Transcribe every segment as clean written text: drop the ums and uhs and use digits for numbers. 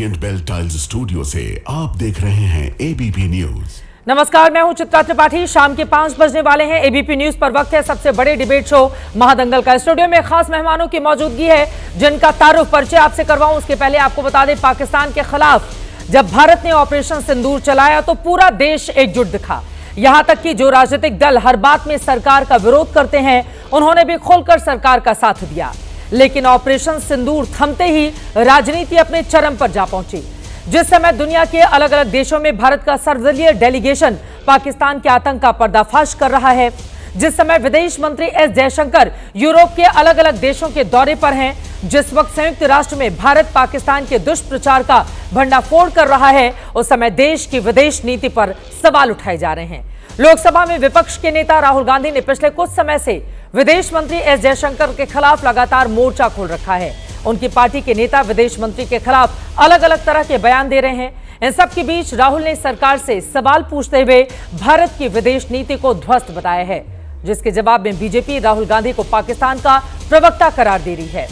Orient bell tiles studio से आप देख रहे हैं एबीपी न्यूज। नमस्कार, मैं हूं चित्रा त्रिपाठी। शाम के 5 बजने वाले हैं। एबीपी न्यूज पर वक्त है सबसे बड़े डिबेट शो महादंगल का। स्टूडियो में खास मेहमानों की मौजूदगी है जिनका तारुफ परिचय आपसे करवाऊं उसके पहले आपको बता दें, पाकिस्तान के खिलाफ जब भारत ने ऑपरेशन सिंदूर चलाया तो पूरा देश एकजुट दिखा। यहां तक कि जो राजनीतिक दल हर बात में सरकार का विरोध करते हैं उन्होंने भी खुलकर सरकार का साथ दिया। लेकिन ऑपरेशन सिंदूर थमते ही राजनीति अपने चरम पर जा पहुंची। जिस समय दुनिया के अलग अलग देशों में भारत का सर्वदलीय डेलीगेशन पाकिस्तान के आतंक का पर्दाफाश कर रहा है, जिस समय विदेश मंत्री एस जयशंकर यूरोप के अलग अलग देशों के दौरे पर हैं, जिस वक्त संयुक्त राष्ट्र में भारत पाकिस्तान के दुष्प्रचार का भंडाफोड़ कर रहा है, उस समय देश की विदेश नीति पर सवाल उठाए जा रहे हैं। लोकसभा में विपक्ष के नेता राहुल गांधी ने पिछले कुछ समय से विदेश मंत्री एस जयशंकर के खिलाफ लगातार मोर्चा खोल रखा है। उनकी पार्टी के नेता विदेश मंत्री के खिलाफ अलग अलग तरह के बयान दे रहे हैं। इन सब के बीच राहुल ने सरकार से सवाल पूछते हुए भारत की विदेश नीति को ध्वस्त बताया है, जिसके जवाब में बीजेपी राहुल गांधी को पाकिस्तान का प्रवक्ता करार दे रही है।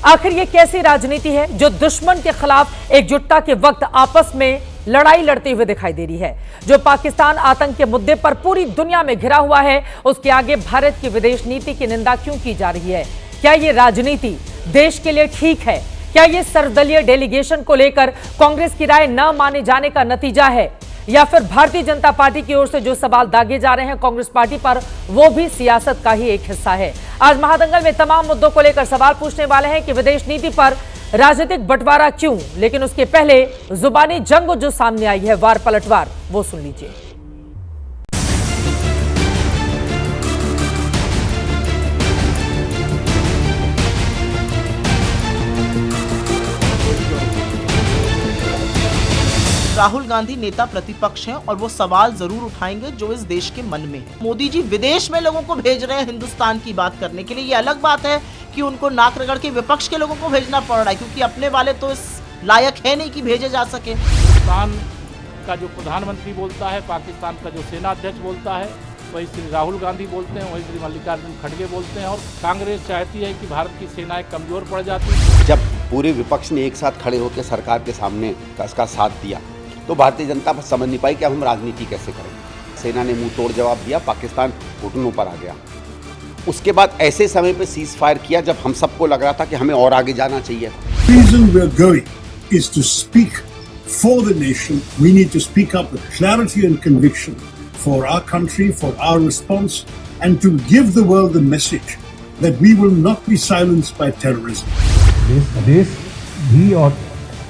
आखिर ये कैसी राजनीति है जो दुश्मन के खिलाफ एकजुटता के वक्त आपस में लड़ाई लड़ते हुए दिखाई दे रही है? जो पाकिस्तान आतंक के मुद्दे पर पूरी दुनिया में घिरा हुआ है, उसके आगे भारत की विदेश नीति की निंदा क्यों की जा रही है? क्या ये राजनीति देश के लिए ठीक है? क्या ये सर्वदलीय डेलीगेशन को लेकर कांग्रेस की राय न माने जाने का नतीजा है, या फिर भारतीय जनता पार्टी की ओर से जो सवाल दागे जा रहे हैं कांग्रेस पार्टी पर, वो भी सियासत का ही एक हिस्सा है? आज महादंगल में तमाम मुद्दों को लेकर सवाल पूछने वाले हैं कि विदेश नीति पर राजनीतिक बंटवारा क्यों। लेकिन उसके पहले जुबानी जंग जो सामने आई है, वार पलटवार, वो सुन लीजिए। राहुल गांधी नेता प्रतिपक्ष हैं और वो सवाल जरूर उठाएंगे जो इस देश के मन में है। मोदी जी विदेश में लोगों को भेज रहे हैं हिंदुस्तान की बात करने के लिए। ये अलग बात है कि उनको नाक रगड़ के विपक्ष के लोगों को भेजना पड़ रहा है, क्योंकि अपने वाले तो इस लायक है नहीं कि भेजे जा सके। पाकिस्तान का जो प्रधानमंत्री बोलता है, पाकिस्तान का जो सेना अध्यक्ष बोलता है, वही श्री राहुल गांधी बोलते हैं, वही श्री मल्लिकार्जुन खड़गे बोलते हैं। और कांग्रेस चाहती है कि भारत की सेनाएं कमजोर पड़ जाती है। जब पूरे विपक्ष ने एक साथ खड़े होकर सरकार के सामने इसका साथ दिया तो भारतीय जनता पर समझ नहीं पाई कि अब हम राजनीति कैसे करें। सेना ने मुंह तोड़ जवाब दिया, पाकिस्तान घुटनों पर आ गया। उसके बाद ऐसे समय पे सीज फायर किया जब हम सबको लग रहा था कि हमें और आगे जाना चाहिए। reason we are going is to speak for the nation. We need to speak up with clarity and conviction for our country, for our response, and to give the world the message that we will not be silenced by terrorism. देश भी और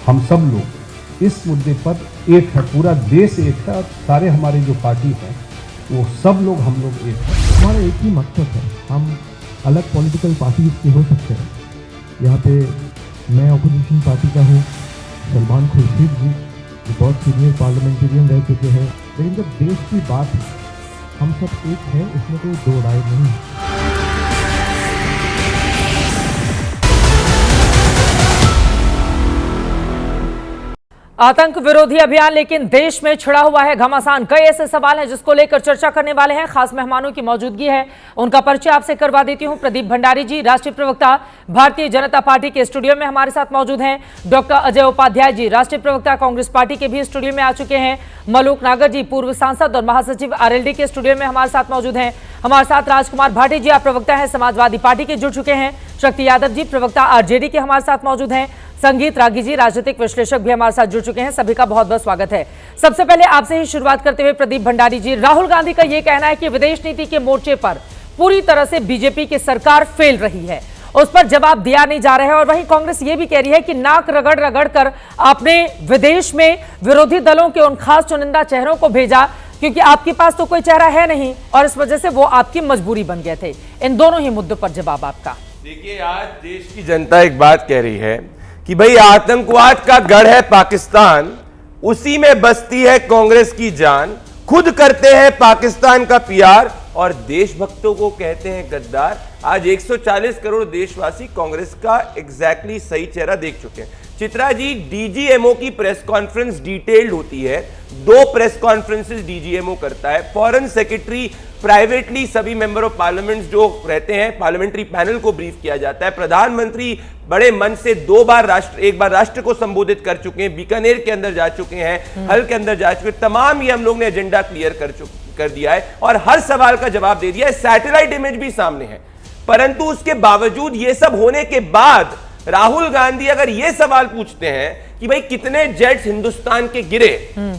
हम सब लोग इस मुद्दे पर एक है, पूरा देश एक है और सारे हमारे जो पार्टी है वो सब लोग हम लोग एक है। हमारा एक ही मकसद है। हम अलग पॉलिटिकल पार्टीज के हो सकते हैं। यहाँ पे मैं अपोजिशन पार्टी का हूँ, सलमान खुर्शीद जी जो बहुत सीनियर पार्लियामेंटेरियन रह चुके हैं, लेकिन जब देश की बात है हम सब एक है, इसमें कोई दो राय नहीं है। आतंक विरोधी अभियान लेकिन देश में छिड़ा हुआ है घमासान। कई ऐसे सवाल हैं जिसको लेकर चर्चा करने वाले हैं। खास मेहमानों की मौजूदगी है, उनका परिचय आपसे करवा देती हूं। प्रदीप भंडारी जी, राष्ट्रीय प्रवक्ता भारतीय जनता पार्टी के स्टूडियो में हमारे साथ मौजूद हैं। डॉक्टर अजय उपाध्याय जी, राष्ट्रीय प्रवक्ता कांग्रेस पार्टी के भी स्टूडियो में आ चुके हैं। मलूक नागर जी, पूर्व सांसद और महासचिव आरएलडी के स्टूडियो में हमारे साथ मौजूद हैं। हमारे साथ राजकुमार भाटी जी, आप प्रवक्ता हैं समाजवादी पार्टी के, जुड़ चुके हैं। शक्ति यादव जी, प्रवक्ता आरजेडी के, हमारे साथ मौजूद हैं। संगीत रागी जी, राजनीतिक विश्लेषक, भी हमारे साथ जुड़ चुके हैं। सभी का बहुत बहुत स्वागत है। सबसे पहले आपसे ही शुरुआत करते हुए प्रदीप भंडारी जी, राहुल गांधी का यह कहना है कि विदेश नीति के मोर्चे पर पूरी तरह से बीजेपी की सरकार फेल रही है, उस पर जवाब दिया नहीं जा रहा है। और वहीं कांग्रेस ये भी कह रही है कि नाक रगड़ रगड़ कर आपने विदेश में विरोधी दलों के उन खास चुनिंदा चेहरों को भेजा क्योंकि आपके पास तो कोई चेहरा है नहीं और इस वजह से वो आपकी मजबूरी बन गए थे। इन दोनों ही मुद्दों पर जवाब आपका। देखिए, आज देश की जनता एक बात कह रही है कि भाई आतंकवाद का गढ़ है पाकिस्तान, उसी में बसती है कांग्रेस की जान, खुद करते हैं पाकिस्तान का पीआर और देशभक्तों को कहते हैं गद्दार। आज 140 करोड़ देशवासी कांग्रेस का एग्जैक्टली सही चेहरा देख चुके हैं। चित्रा जी, डीजीएमओ की प्रेस कॉन्फ्रेंस डिटेल्ड होती है, 2 प्रेस कॉन्फ्रेंसेस डीजीएमओ करता है, फॉरेन सेक्रेटरी प्राइवेटली सभी मेंबर ऑफ पार्लियामेंट जो रहते हैं पार्लियामेंट्री पैनल को ब्रीफ किया जाता है, प्रधानमंत्री बड़े मन से 2 बार एक बार राष्ट्र को संबोधित कर चुके हैं, बीकानेर के अंदर जा चुके हैं, हल के अंदर जा चुके हैं, तमाम ये हम लोग ने एजेंडा क्लियर कर दिया है और हर सवाल का जवाब दे दिया है, सैटेलाइट इमेज भी सामने है। परंतु उसके बावजूद ये सब होने के बाद राहुल गांधी अगर ये सवाल पूछते हैं कि भाई कितने जेट्स हिंदुस्तान के गिरे,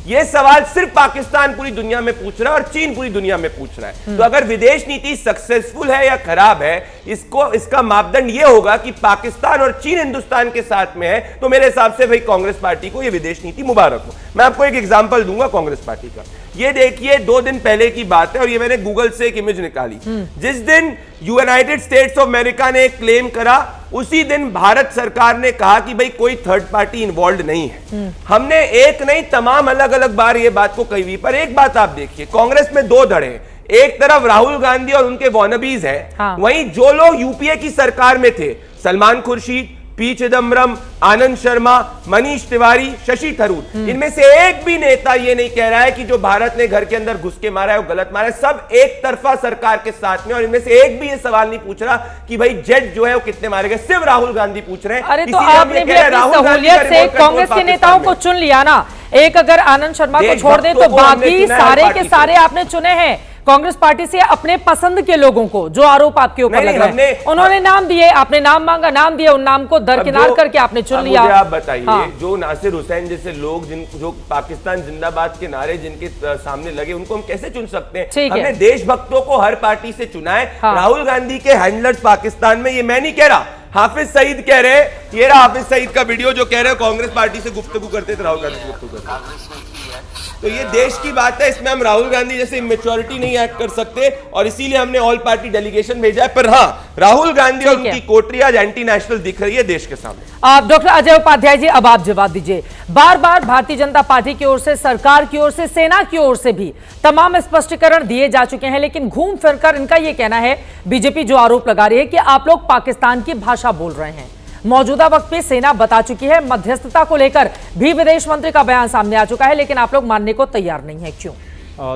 ये सवाल सिर्फ पाकिस्तान पूरी दुनिया में पूछ रहा है और चीन पूरी दुनिया में पूछ रहा है। तो अगर विदेश नीति सक्सेसफुल है या खराब है, इसका मापदंड ये होगा कि पाकिस्तान और चीन हिंदुस्तान के साथ में है, तो मेरे हिसाब से भाई कांग्रेस पार्टी को ये विदेश नीति मुबारक हो। मैं आपको एक एग्जांपल दूंगा कांग्रेस पार्टी का। ये देखिए 2 दिन पहले की बात है और ये मैंने गूगल से एक इमेज निकाली। जिस दिन यूनाइटेड स्टेट्स ऑफ अमेरिका ने एक क्लेम करा, उसी दिन भारत सरकार ने कहा कि भाई कोई थर्ड पार्टी इन्वॉल्व नहीं है। हमने एक नहीं तमाम अलग अलग बार ये बात को कही हुई, पर एक बात आप देखिए, कांग्रेस में 2 धड़े हैं। एक तरफ राहुल गांधी और उनके वॉनबीज हैं, वहीं जो लोग यूपीए की सरकार में थे, सलमान खुर्शीद, पी चिदम्बरम, आनंद शर्मा, मनीष तिवारी, शशि थरूर, इनमें से एक भी नेता ये नहीं कह रहा है कि जो भारत ने घर के अंदर घुस के मारा है वो गलत मारा है। सब एक तरफा सरकार के साथ में, और इनमें से एक भी ये सवाल नहीं पूछ रहा कि भाई जेट जो है वो कितने मारे गए, सिर्फ राहुल गांधी पूछ रहे हैं। अरे तो आपने भी अपनी सहूलियत से कांग्रेस के नेताओं को चुन लिया ना। एक अगर आनंद शर्मा को छोड़ दे तो बाकी सारे के सारे आपने चुने हैं कांग्रेस पार्टी से अपने पसंद के लोगों को, जो आरोप आपके ऊपर लग रहे हैं। उन्होंने नाम दिए, आपने नाम मांगा, नाम दिए, उन नाम को दरकिनार करके आपने चुन लिया। मुझे आप बताइए, जो नासिर हुसैन जैसे लोग जो पाकिस्तान जिंदाबाद के नारे जिनके सामने लगे, उनको हम कैसे चुन सकते हैं? हमने देशभक्तों को हर पार्टी से चुना है। राहुल गांधी के हैंडलर्स पाकिस्तान में, ये मैं नहीं कह रहा, हाफिज सईद कह रहे हैं। ये रहा हाफिज सईद का वीडियो जो कह रहे हैं कांग्रेस पार्टी से गुफ्तगू करते थे, राहुल गांधी से गुफ्तगू करते। तो ये देश की बात है, इसमें हम राहुल गांधी जैसे इमेच्योरिटी नहीं एक्ट कर सकते और इसीलिए हमने ऑल पार्टी डेलीगेशन भेजा है। पर हाँ, राहुल गांधी और उनकी कोटरी आज एंटी नेशनल दिख रही है देश के सामने। डॉक्टर अजय उपाध्याय जी, अब आप जवाब दीजिए। बार बार भारतीय जनता पार्टी की ओर से, सरकार की ओर से, सेना की ओर से भी तमाम स्पष्टीकरण दिए जा चुके हैं, लेकिन घूम फिरकर इनका यह कहना है, बीजेपी जो आरोप लगा रही है कि आप लोग पाकिस्तान की भाषा बोल रहे हैं। मौजूदा वक्त पे सेना बता चुकी है, मध्यस्थता को लेकर भी विदेश मंत्री का बयान सामने आ चुका है, लेकिन आप लोग मानने को तैयार नहीं है, क्यों?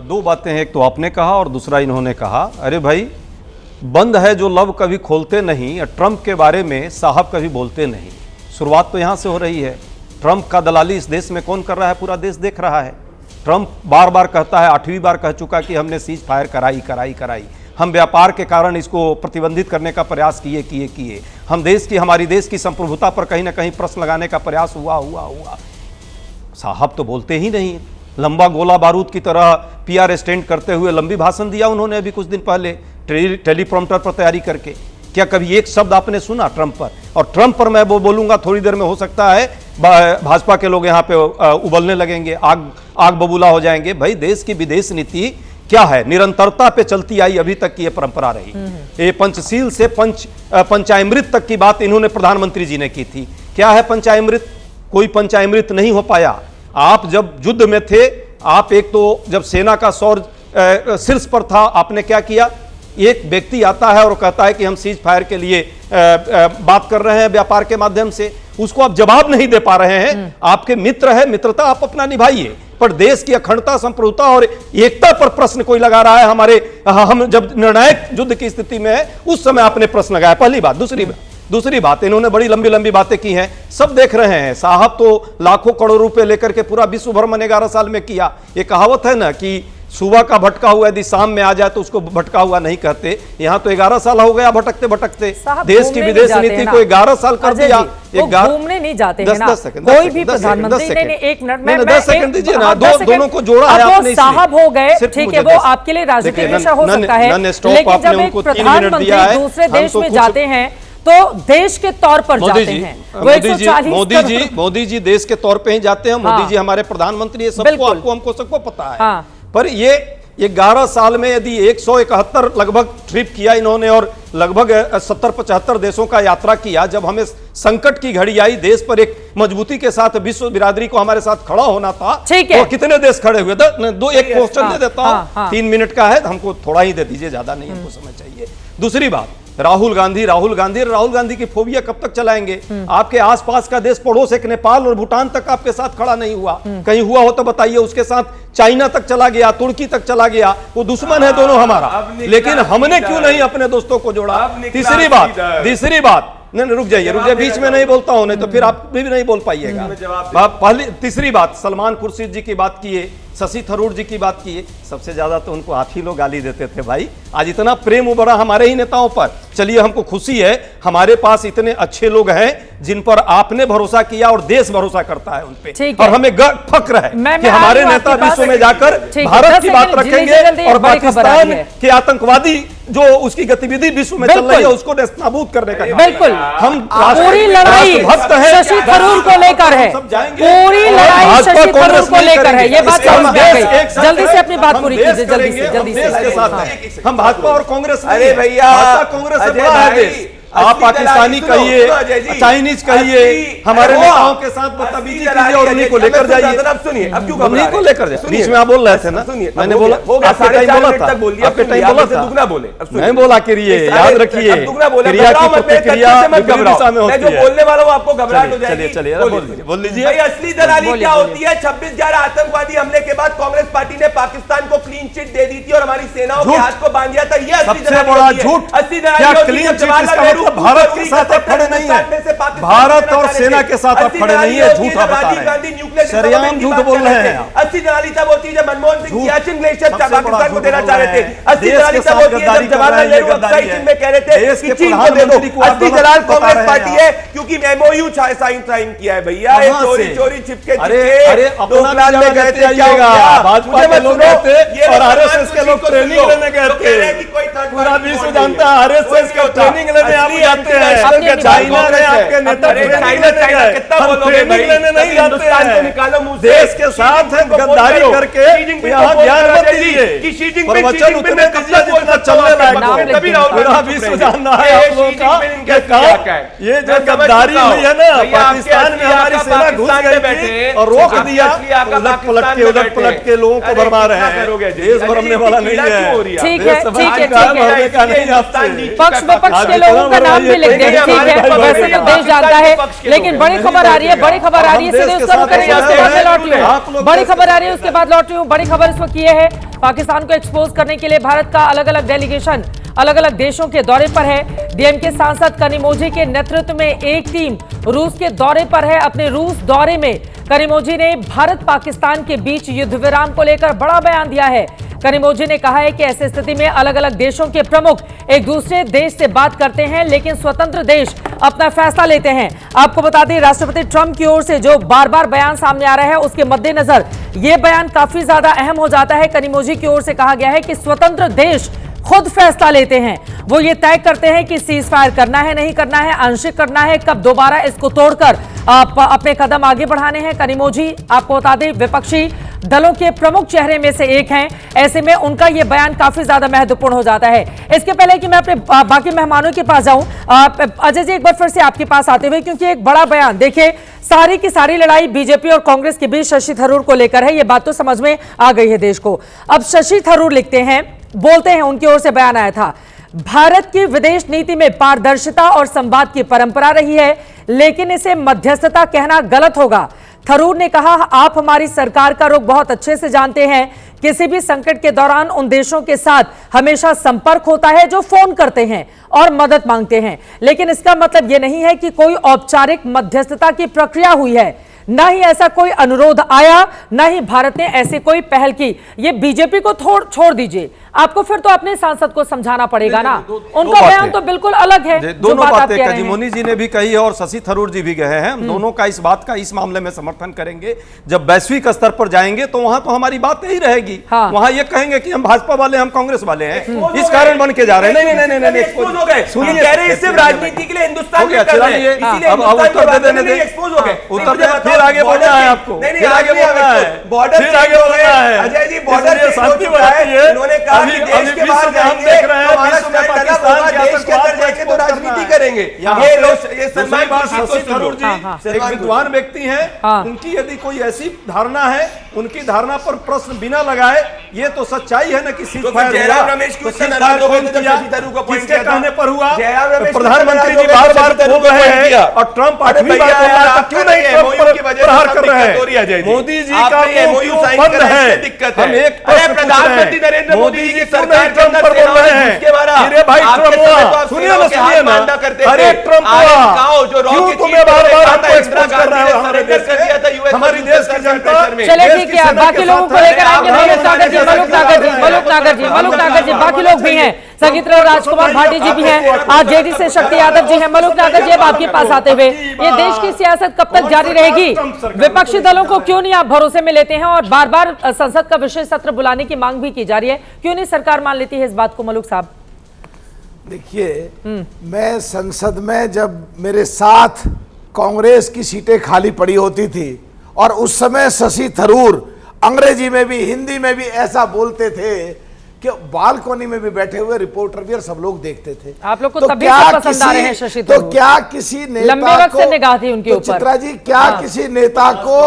2 बातें हैं, एक तो आपने कहा और दूसरा इन्होंने कहा। अरे भाई, बंद है जो लब कभी खोलते नहीं, ट्रंप के बारे में साहब कभी बोलते नहीं। शुरुआत तो यहां से हो रही है। ट्रंप का दलाली इस देश में कौन कर रहा है? पूरा देश देख रहा है। ट्रंप बार बार कहता है, 8वीं बार कह चुका कि हमने सीज फायर कराई, हम व्यापार के कारण इसको प्रतिबंधित करने का प्रयास किए, हम हमारी देश की संप्रभुता पर कहीं ना कहीं प्रश्न लगाने का प्रयास हुआ। साहब तो बोलते ही नहीं। लंबा गोला बारूद की तरह पीआर स्टैंड करते हुए लंबी भाषण दिया उन्होंने अभी कुछ दिन पहले टेलीप्रॉम्प्टर पर तैयारी करके। क्या कभी एक शब्द आपने सुना ट्रंप पर? और ट्रंप पर मैं वो बोलूंगा, थोड़ी देर में हो सकता है भाजपा के लोग यहाँ पे उबलने लगेंगे, आग बबूला हो जाएंगे। भाई, देश की विदेश नीति क्या है? निरंतरता पे चलती आई अभी तक की ये परंपरा रही। ये पंचशील से पंचामृत तक की बात इन्होंने प्रधानमंत्री जी ने की थी। क्या है पंचामृत? कोई पंचामृत नहीं हो पाया। आप जब युद्ध में थे, आप एक तो जब सेना का शौर्य शीर्ष पर था, आपने क्या किया? एक व्यक्ति आता है और कहता है कि हम सीज फायर के लिए बात कर रहे हैं व्यापार के माध्यम से, उसको आप जवाब नहीं दे पा रहे हैं। आपके मित्र है, मित्रता आप अपना निभाइए, पर देश की अखंडता, संप्रभुता और एकता पर प्रश्न कोई लगा रहा है। हम जब निर्णायक युद्ध की स्थिति में है, उस समय आपने प्रश्न लगाया। पहली बात। दूसरी बात, इन्होंने बड़ी लंबी बातें की हैं, सब देख रहे हैं। साहब तो लाखों करोड़ रुपए लेकर के पूरा विश्व भ्रमण 11 साल में किया। ये कहावत है ना कि सुबह का भटका हुआ यदि शाम में आ जाए तो उसको भटका हुआ नहीं कहते। यहाँ तो 11 साल हो गया भटकते देश की विदेश नीति को 11 साल कर दिया। घूमने नहीं जाते हैं ना कोई भी प्रधानमंत्री। नहीं, 1 मिनट में 10 सेकंड दीजिए ना। दोनों को जोड़ा है आपने। साहब हो गए, ठीक है, वो आपके लिए राजनीतिक विषय हो सकता है, लेकिन जब एक प्रधानमंत्री दूसरे देश में जाते हैं तो देश के तौर पर जाते हैं। मोदी जी देश के तौर पे ही जाते हैं। मोदी जी हमारे प्रधानमंत्री है, सबको, आपको, हमको सबको पता है। पर ये 11 साल में यदि 171 लगभग ट्रिप किया इन्होंने और लगभग 70-75 देशों का यात्रा किया, जब हमें संकट की घड़ी आई, देश पर एक मजबूती के साथ विश्व बिरादरी को हमारे साथ खड़ा होना था, तो कितने देश खड़े हुए? एक क्वेश्चन दे देता हूं, 3 मिनट का है, हमको थोड़ा ही दे दीजिए, ज्यादा नहीं हमको समय चाहिए। दूसरी बात, राहुल गांधी की फोबिया कब तक चलाएंगे? आपके आसपास का देश पड़ोस एक नेपाल और भूटान तक आपके साथ खड़ा नहीं हुआ, कहीं हुआ हो तो बताइए। उसके साथ चाइना तक चला गया, तुर्की तक चला गया, वो दुश्मन है दोनों हमारा, लेकिन हमने क्यों नहीं अपने दोस्तों को जोड़ा? तीसरी बात, नहीं रुक जाइए, बीच में नहीं बोलता हूं, नहीं तो फिर आप भी नहीं बोल पाइएगा। पहली तीसरी बात, सलमान खुर्शीद जी की बात किए, शशि थरूर जी की बात किए, सबसे ज्यादा तो उनको आप ही लोग गाली देते थे भाई। आज इतना प्रेम उभरा हमारे ही नेताओं पर, चलिए हमको खुशी है, हमारे पास इतने अच्छे लोग हैं जिन पर आपने भरोसा किया और देश भरोसा करता है उन पे, और हमें फक्र है कि हमारे नेता विश्व में जाकर भारत की बात रखेंगे और पाकिस्तान के आतंकवादी जो उसकी गतिविधि विश्व में चल रही है उसको नाबूद करने का। बिल्कुल, हम पूरी लड़ाई शशि थरूर को लेकर है, पूरी लड़ाई शशि थरूर को लेकर है, ये बात समझ में आ गई। जल्दी से अपनी बात पूरी कीजिए, जल्दी से। हम भाजपा और कांग्रेस, अरे भैया कांग्रेस से बड़ा है देश, आप पाकिस्तानी कहिए, चाइनीज कहिए, हमारे नेताओं के साथ बदतमीजी कीजिए और उन्हीं को लेकर जाइए। अब सुनिए, अब क्यों उन्हीं को लेकर जाइए। बीच में आप बोल रहे थे ना, मैंने बोला, आपके टाइम बोला था, आपके टाइम बोला था, दुगना बोले, नहीं बोला करिए, याद रखिए, क्रिया की प्रतिक्रिया विपरीत दिशा में होती है। जो बोलने वाला हूं आपको घबराहट हो जाएगी। चलिए बोल लीजिए। भाई असली दलाली क्या होती है? 26/11 आतंकवादी हमले के बाद कांग्रेस पार्टी ने पाकिस्तान को क्लीन चिट दे दी थी और हमारी सेनाओं के हाथ को बांध दिया था। ये सबसे बड़ा झूठ। असली दलाली भारत के साथ आप खड़े नहीं है, भारत और सेना के साथ आप खड़े नहीं है, झूठा बता रहे हैं, शरेआम झूठ बोल रहे हैं। असली दलाली तब होती है जब मनमोहन सिंह सियाचिन ग्लेशियर पाकिस्तान को देना चाह रहे थे। असली दलाली तब होती है जब जवाहरलाल नेहरू अक्साई चीन में कह रहे थे कि चीन को दे दो। असली दलाल कांग्रेस पार्टी है क्योंकि एमओयू साइन किया है भैया, ये चोरी छिपके डोकलाम में गए थे, भाजपा के लोग गए थे और आरएसएस के लोग ट्रेनिंग लेने गए थे। पूरा विश्व जानता है आरएसएस का ट्रेनिंग लेने आप जाते हैं। चाइना ने आपके नेता ट्रेनिंग लेने नहीं जाते हैं, देश के साथ गद्दारी करके यहाँ ज्ञान मत दीजिए, प्रवचन उतने दीजिए जितना चलने लायक हो। पूरा विश्व जान रहा है आप लोगों का ये जो गद्दारी हुई है ना, पाकिस्तान में हमारी सेना घुस गई थी और रोक दिया, उलट पलट के लोगों को भरमा रहे हैं। देश भरमने वाला नहीं है, ठीक है, पक्ष विपक्ष के लोगों का नाम भी लिख देंगे, ठीक है, वैसे तो देश जानता है। लेकिन बड़ी खबर आ रही है, बड़ी खबर आ रही है, सीधे उसका करेंगे, उसके बाद मैं लौट रही हूँ। बड़ी खबर आ रही है, उसके बाद लौट रही हूँ। बड़ी खबर इस वक्त ये है, पाकिस्तान को एक्सपोज करने के लिए भारत का अलग अलग डेलीगेशन अलग अलग देशों के दौरे पर है। डीएमके सांसद कनिमोझी के नेतृत्व में एक टीम रूस के दौरे पर है। अपने रूस दौरे में कनिमोझी ने भारत पाकिस्तान के बीच युद्ध विराम को लेकर बड़ा बयान दिया है। कनिमोझी ने कहा है कि ऐसी स्थिति में अलग अलग देशों के प्रमुख एक दूसरे देश से बात करते हैं, लेकिन स्वतंत्र देश अपना फैसला लेते हैं। आपको बता दें, राष्ट्रपति ट्रंप की ओर से जो बार बार बयान सामने आ रहा है, उसके मद्देनजर यह बयान काफी ज्यादा अहम हो जाता है। कनिमोझी की ओर से कहा गया है कि स्वतंत्र देश खुद फैसला लेते हैं, वो ये तय करते हैं कि सीज फायर करना है, नहीं करना है, आंशिक करना है, कब दोबारा इसको तोड़कर अपने कदम आगे बढ़ाने हैं। कनिमोझी आपको बता दें विपक्षी दलों के प्रमुख चेहरे में से एक हैं, ऐसे में उनका यह बयान काफी ज्यादा महत्वपूर्ण हो जाता है। इसके पहले कि मैं अपने बाकी मेहमानों के पास जाऊं, अजय जी एक बार फिर से आपके पास आते हुए, क्योंकि एक बड़ा बयान, देखिए सारी की सारी लड़ाई बीजेपी और कांग्रेस के बीच शशि थरूर को लेकर है, यह बात तो समझ में आ गई है देश को। अब शशि थरूर लिखते हैं, बोलते हैं, उनकी ओर से बयान आया था, भारत की विदेश नीति में पारदर्शिता और संवाद की परंपरा रही है, लेकिन इसे मध्यस्थता कहना गलत होगा। थरूर ने कहा, आप हमारी सरकार का रुख बहुत अच्छे से जानते हैं, किसी भी संकट के दौरान उन देशों के साथ हमेशा संपर्क होता है जो फोन करते हैं और मदद मांगते हैं, लेकिन इसका मतलब यह नहीं है कि कोई औपचारिक मध्यस्थता की प्रक्रिया हुई है, ना ही ऐसा कोई अनुरोध आया, ना ही भारत ने ऐसी कोई पहल की। ये बीजेपी को छोड़ दीजिए, आपको फिर तो अपने सांसद को समझाना पड़ेगा ना, उनका बयान तो बिल्कुल अलग है। दोनों बातें कनिमोझी जी ने भी कही है और शशि थरूर जी भी गए हैं, हम दोनों का इस बात का इस मामले में समर्थन करेंगे। जब वैश्विक स्तर पर जाएंगे तो वहां तो हमारी बात यही रहेगी, वहां ये कहेंगे कि हम भाजपा वाले, हम कांग्रेस वाले हैं, इस कारण बन के जा रहे हैं। नहीं, सुनिए, राजनीति के लिए हिंदुस्तान उत्तर दे देने, उत्तर आगे बोलना है आपको, नहीं फिर आगे बोलना है, बॉर्डर फिर आगे बोलना है। अजय जी बॉर्डर इसलिए शांति बनाती है। उन्होंने कहा कि देश के बाहर जाएंगे देख रहे हैं, तो हमारा विश्व में स्टैंड अलग पाकिस्तान होगा, की देश के अंदर जाके तो राजनीति करेंगे। ये सलमान शशि थरूर जी एक विद्वान व्यक्ति हैं, हाँ। उनकी यदि कोई ऐसी धारणा है, उनकी धारणा पर प्रश्न बिना लगाए, ये तो सच्चाई है ना कि सीज फायर जयराम रमेश की उत्तर नाराज हो गए थे जब शशि थरूर को पॉइंट किसके किया था। कहने पर हुआ? जयराम रमेश प्रधानमंत्री जी बार बार बोल रहे हैं और ट्रंप आठवीं बार बोल रहा है, क्यों नहीं ट्रंप पर प्रहार कर रहे हैं? मोदी जी का मुंह बंद है। हम एक प्रधानमंत्री नरेंद्र मोदी जी की सरकार ट्रंप पर बोल रहे हैं, अरे भाई ट्रंप हुआ, सुनिए ना अरे ट्रंप हुआ, क्यों तुम्हें बार बार हमको एक्सपोज कर रहे हो हमारे देश से, हमारी देश की जनता? चले ठीक है, बाकी लोगों को लेकर आएंगे। मलूक नागर जी, मलूक नागर जी, मलूक नागर जी, मलूक नागर जी, बाकी लोग भी हैं, संगीत राजकुमार भाटी जी भी हैं, आरजेडी से शक्ति यादव जी हैं। मलूक नागर जी, अब आपके पास आते हुए, ये देश की सियासत कब तक जारी रहेगी? विपक्षी दलों को क्यों नहीं आप भरोसे में लेते हैं और बार बार संसद का विशेष सत्र बुलाने की मांग भी की जा रही है, क्यों नहीं सरकार मान लेती है इस बात को? मलूक साहब देखिए, मैं संसद में जब मेरे साथ कांग्रेस की सीटें खाली पड़ी होती थी और उस समय शशि थरूर अंग्रेजी में भी हिंदी में भी ऐसा बोलते थे कि बालकोनी में भी बैठे हुए रिपोर्टर भी और सब लोग देखते थे। आप लोग को तभी से पसंद आ रहे हैं शशि थरूर? तो क्या किसी नेता लंबे वक्त से निगाह थी उनके ऊपर? चित्रा जी, क्या किसी नेता को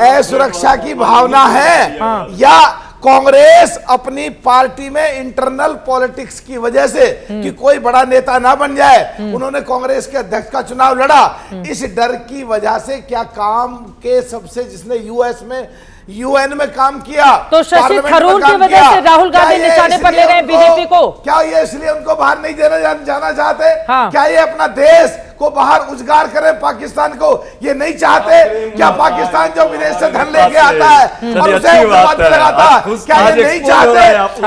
असुरक्षा की भावना है या कांग्रेस अपनी पार्टी में इंटरनल पॉलिटिक्स की वजह से कि कोई बड़ा नेता ना बन जाए, उन्होंने कांग्रेस के अध्यक्ष का चुनाव लड़ा, इस डर की वजह से क्या काम के सबसे जिसने यूएस में यूएन में काम किया तो शशि थरूर की वजह से राहुल गांधी निशाने पर ले रहे हैं बीजेपी को? क्या ये इसलिए उनको बाहर नहीं जाना चाहते? हाँ। क्या ये अपना देश को बाहर उजागर करें पाकिस्तान को ये नहीं चाहते? क्या पाकिस्तान जो विदेश से धन लेके आता है और उसे उग्रवाद में लगाता है, क्या ये नहीं चाहते?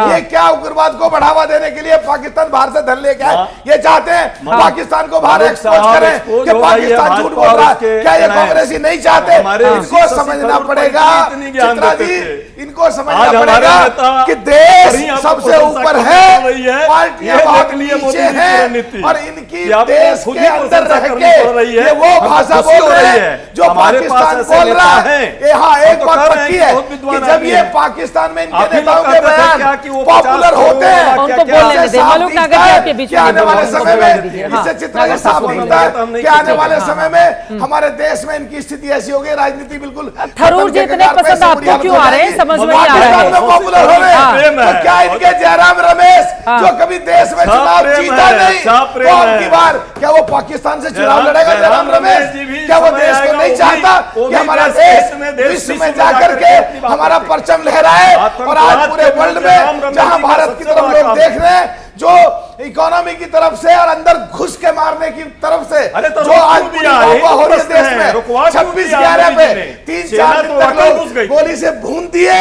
ये क्या उग्रवाद को बढ़ावा देने के लिए पाकिस्तान बाहर से धन लेके आए, ये चाहते हैं पाकिस्तान को बाहर एक्सपोज करें कि पाकिस्तान झूठ बोल रहा है? क्या ये कांग्रेसी नहीं चाहते? इनको समझना पड़ेगा चित्रा जी, इनको समझना पड़ेगा कि देश सबसे ऊपर है, पार्टियां बहुत नीचे हैं और इनकी देश के अंदर रह के ये वो भाषा बोल रहे हैं जो पाकिस्तान बोल रहा है। यहाँ एक बात पक्की है कि जब ये पाकिस्तान में इनके नेताओं के बयान पॉपुलर होते हैं, उनको बोलने दें। मलूक नागर जी आपके बीच में आने वाले समय में इससे चित्रा जी साफ दिखता है कि आने वाले समय में हमारे देश में इनकी स्थिति ऐसी होगी, राजनीति बिल्कुल थरूर जी इतने पसंद आपको क्यों आ रहे हैं, समझ में नहीं आ रहा है। पॉपुलर हो रहे हैं तो क्या इनके जयराम रमेश जो कभी देश में चुनाव जीता नहीं, तो अब की बार क्या वो पाकिस्तान से चुनाव लड़ेगा? जयराम रमेश क्या वो देश को नहीं चाहता कि हमारा देश विश्व में जाकर के हमारा परचम लहराए? और आज पूरे वर्ल्ड में जहां भारत की तरफ लोग देख रहे हैं, जो इकोनॉमी की तरफ से और अंदर घुस के मारने की तरफ से जो आज पूरी वाह हो रही है देश में, 26/11 पे 3-4 दिन तक लोग गोली से भून दिए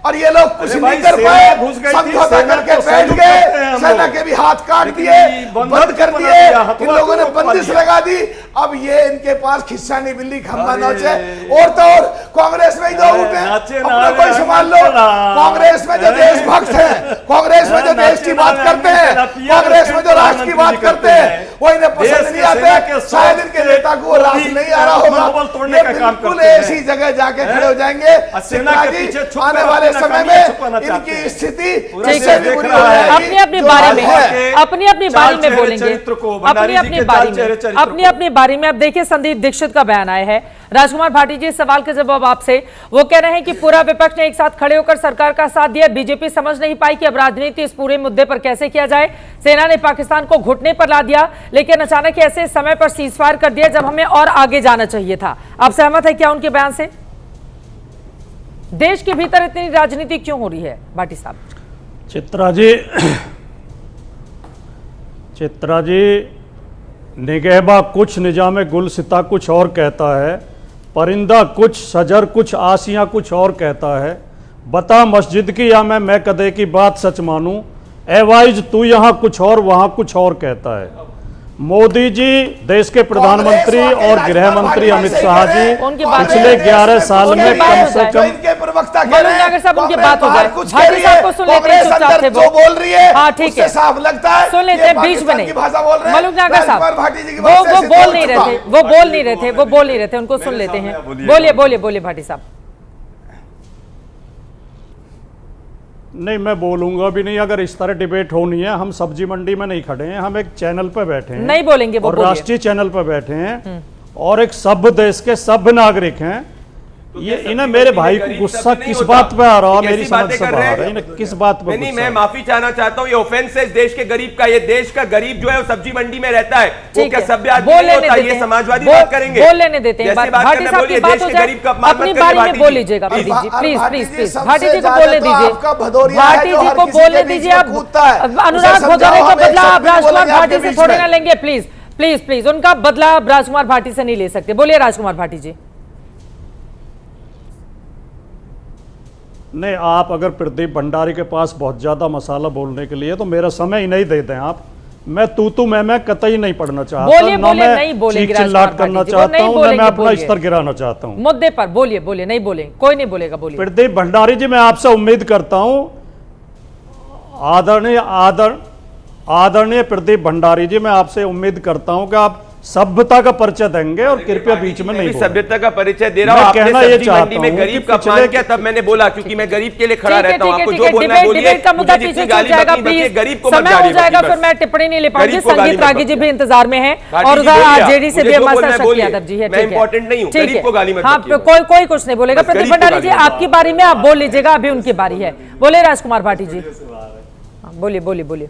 और ये लोग कुछ नहीं कर पाए, समझौता करके बैठ गए, सेना के भी हाथ काट दिए, बंद कर दिए, इन लोगों ने बंदिश लगा दी। अब ये इनके पास खिस्सानी बिल्ली खंबा नोचे और तो और कांग्रेस में ही दो उठे, अपने कोई संभाल लो। कांग्रेस में जो देशभक्त हैं, कांग्रेस में जो देश की बात करते हैं, कांग्रेस में जो राष्ट्र की बात करते हैं, वो इन्हें पसंद नहीं आते। शायद इनके नेता को राष्ट्र नहीं आ रहा होगा, ये बिल्कुल ऐसी जगह जाके खड़े हो जाएंगे। आने वाले समय में इनकी स्थिति अपनी अपनी बारे में अपनी अपनी बारी में बोलेंगे, अपनी अपनी बारी में। अब देखिए संदीप दीक्षित का बयान आया है, राजकुमार भाटी जी सवाल के जवाब आपसे, वो कह रहे हैं कि पूरा विपक्ष ने एक साथ खड़े होकर सरकार का साथ दिया, बीजेपी समझ नहीं पाई कि अब राजनीति इस पूरे मुद्दे पर कैसे किया जाए, सेना ने पाकिस्तान को घुटने पर ला दिया लेकिन अचानक ऐसे समय पर सीज फायर कर दिया जब हमें और आगे जाना चाहिए था। आप सहमत है क्या उनके बयान से? देश के भीतर इतनी राजनीति क्यों हो रही है भाटी साहब? चित्रा जी निगहबा कुछ निजाम गुलसिता कुछ और कहता है, परिंदा कुछ सजर कुछ आसियां कुछ और कहता है, बता मस्जिद की या मैं कदे की बात सच मानूं, ए वाइज तू यहाँ कुछ और वहाँ कुछ और कहता है। मोदी जी, देश के प्रधानमंत्री और गृह मंत्री अमित शाह जी पिछले 11 साल में कम से कम इनके प्रवक्ता मलूक साहब उनकी बात हो जाए, भाटी साहब को सुन लेते हैं, चुपचाप थे जो बोल रही है, हाँ ठीक है, साफ लगता है सुन लेते हैं, बीच में नहीं। मलूक नागर साहब वो बोल नहीं रहे थे, वो बोल नहीं रहे थे, उनको सुन लेते हैं। बोलिए भाटी साहब। नहीं, मैं बोलूंगा भी नहीं। अगर इस तरह डिबेट होनी है, हम सब्जी मंडी में नहीं खड़े हैं, हम एक चैनल पे बैठे हैं, नहीं बोलेंगे वो, और राष्ट्रीय चैनल पे बैठे हैं और एक सभ्य देश के सभ्य नागरिक हैं। ये इन्हें मेरे भाई को गुस्सा किस बात पे आ रहा है, मेरी समझ से बाहर है, इन्हें किस बात पे? नहीं, मैं माफी चाहना चाहता हूँ, ये ऑफेंस है इस देश के गरीब का। ये देश का गरीब जो है वो सब्जी मंडी में रहता है, वो क्या सभ्य आदमी नहीं होता? ये समाजवादी बात करेंगे, बोल लेने देते हैं। भाटी साहब की बात हो जाए, अपनी बारी में बोल लीजिएगा प्लीज, प्लीज भाटी जी को बोलने दीजिए, भाटी जी को बोलने दीजिए। आप अनुराग भगोरे का बदला आप राजकुमार भाटी से थोड़े ना लेंगे, प्लीज उनका बदला आप राजकुमार भाटी से नहीं ले सकते। बोलिए राजकुमार भाटी जी। नहीं, आप अगर प्रदीप भंडारी के पास बहुत ज्यादा मसाला बोलने के लिए तो मेरा समय ही नहीं देते हैं आप। मैं तू मैं कतई नहीं पढ़ना चाहता, ना मैं चीख चिल्लाट करना चाहता हूं, ना मैं अपना स्तर गिराना चाहता हूं। मुद्दे पर बोलिए, नहीं बोलेंगे, कोई नहीं बोलेगा, बोलिए। प्रदीप भंडारी जी, मैं आपसे उम्मीद करता हूं, आदरणीय प्रदीप भंडारी जी, मैं आपसे उम्मीद करता हूं कि आप सभ्यता का परिचय देंगे और कृपया बीच में नहीं। सभ्यता का परिचय दे रहा हूं, आपने सब्जी मंडी में गरीब का अपमान किया, तब मैंने बोला, क्योंकि मैं गरीब के लिए खड़ा रहता हूं। आपको जो बोलना है बोलिए, मुझे जितनी गाली बकनी गरीब को मत गाली जाएगा, फिर मैं टिप्पणी नहीं ले पाऊंगी। संगीत रागी जी भी इंतजार में है और उधर आरजेडी से भी हमारे साथ शक्ति यादव जी है। मैं इंपॉर्टेंट नहीं हूं, गरीब को गाली मत हाँ, कोई कुछ नहीं बोलेगा। प्रदीप भंडारी जी, आपकी बारी में आप बोल लीजिएगा, अभी उनकी बारी है। बोले राजकुमार भाटी जी, बोलिए।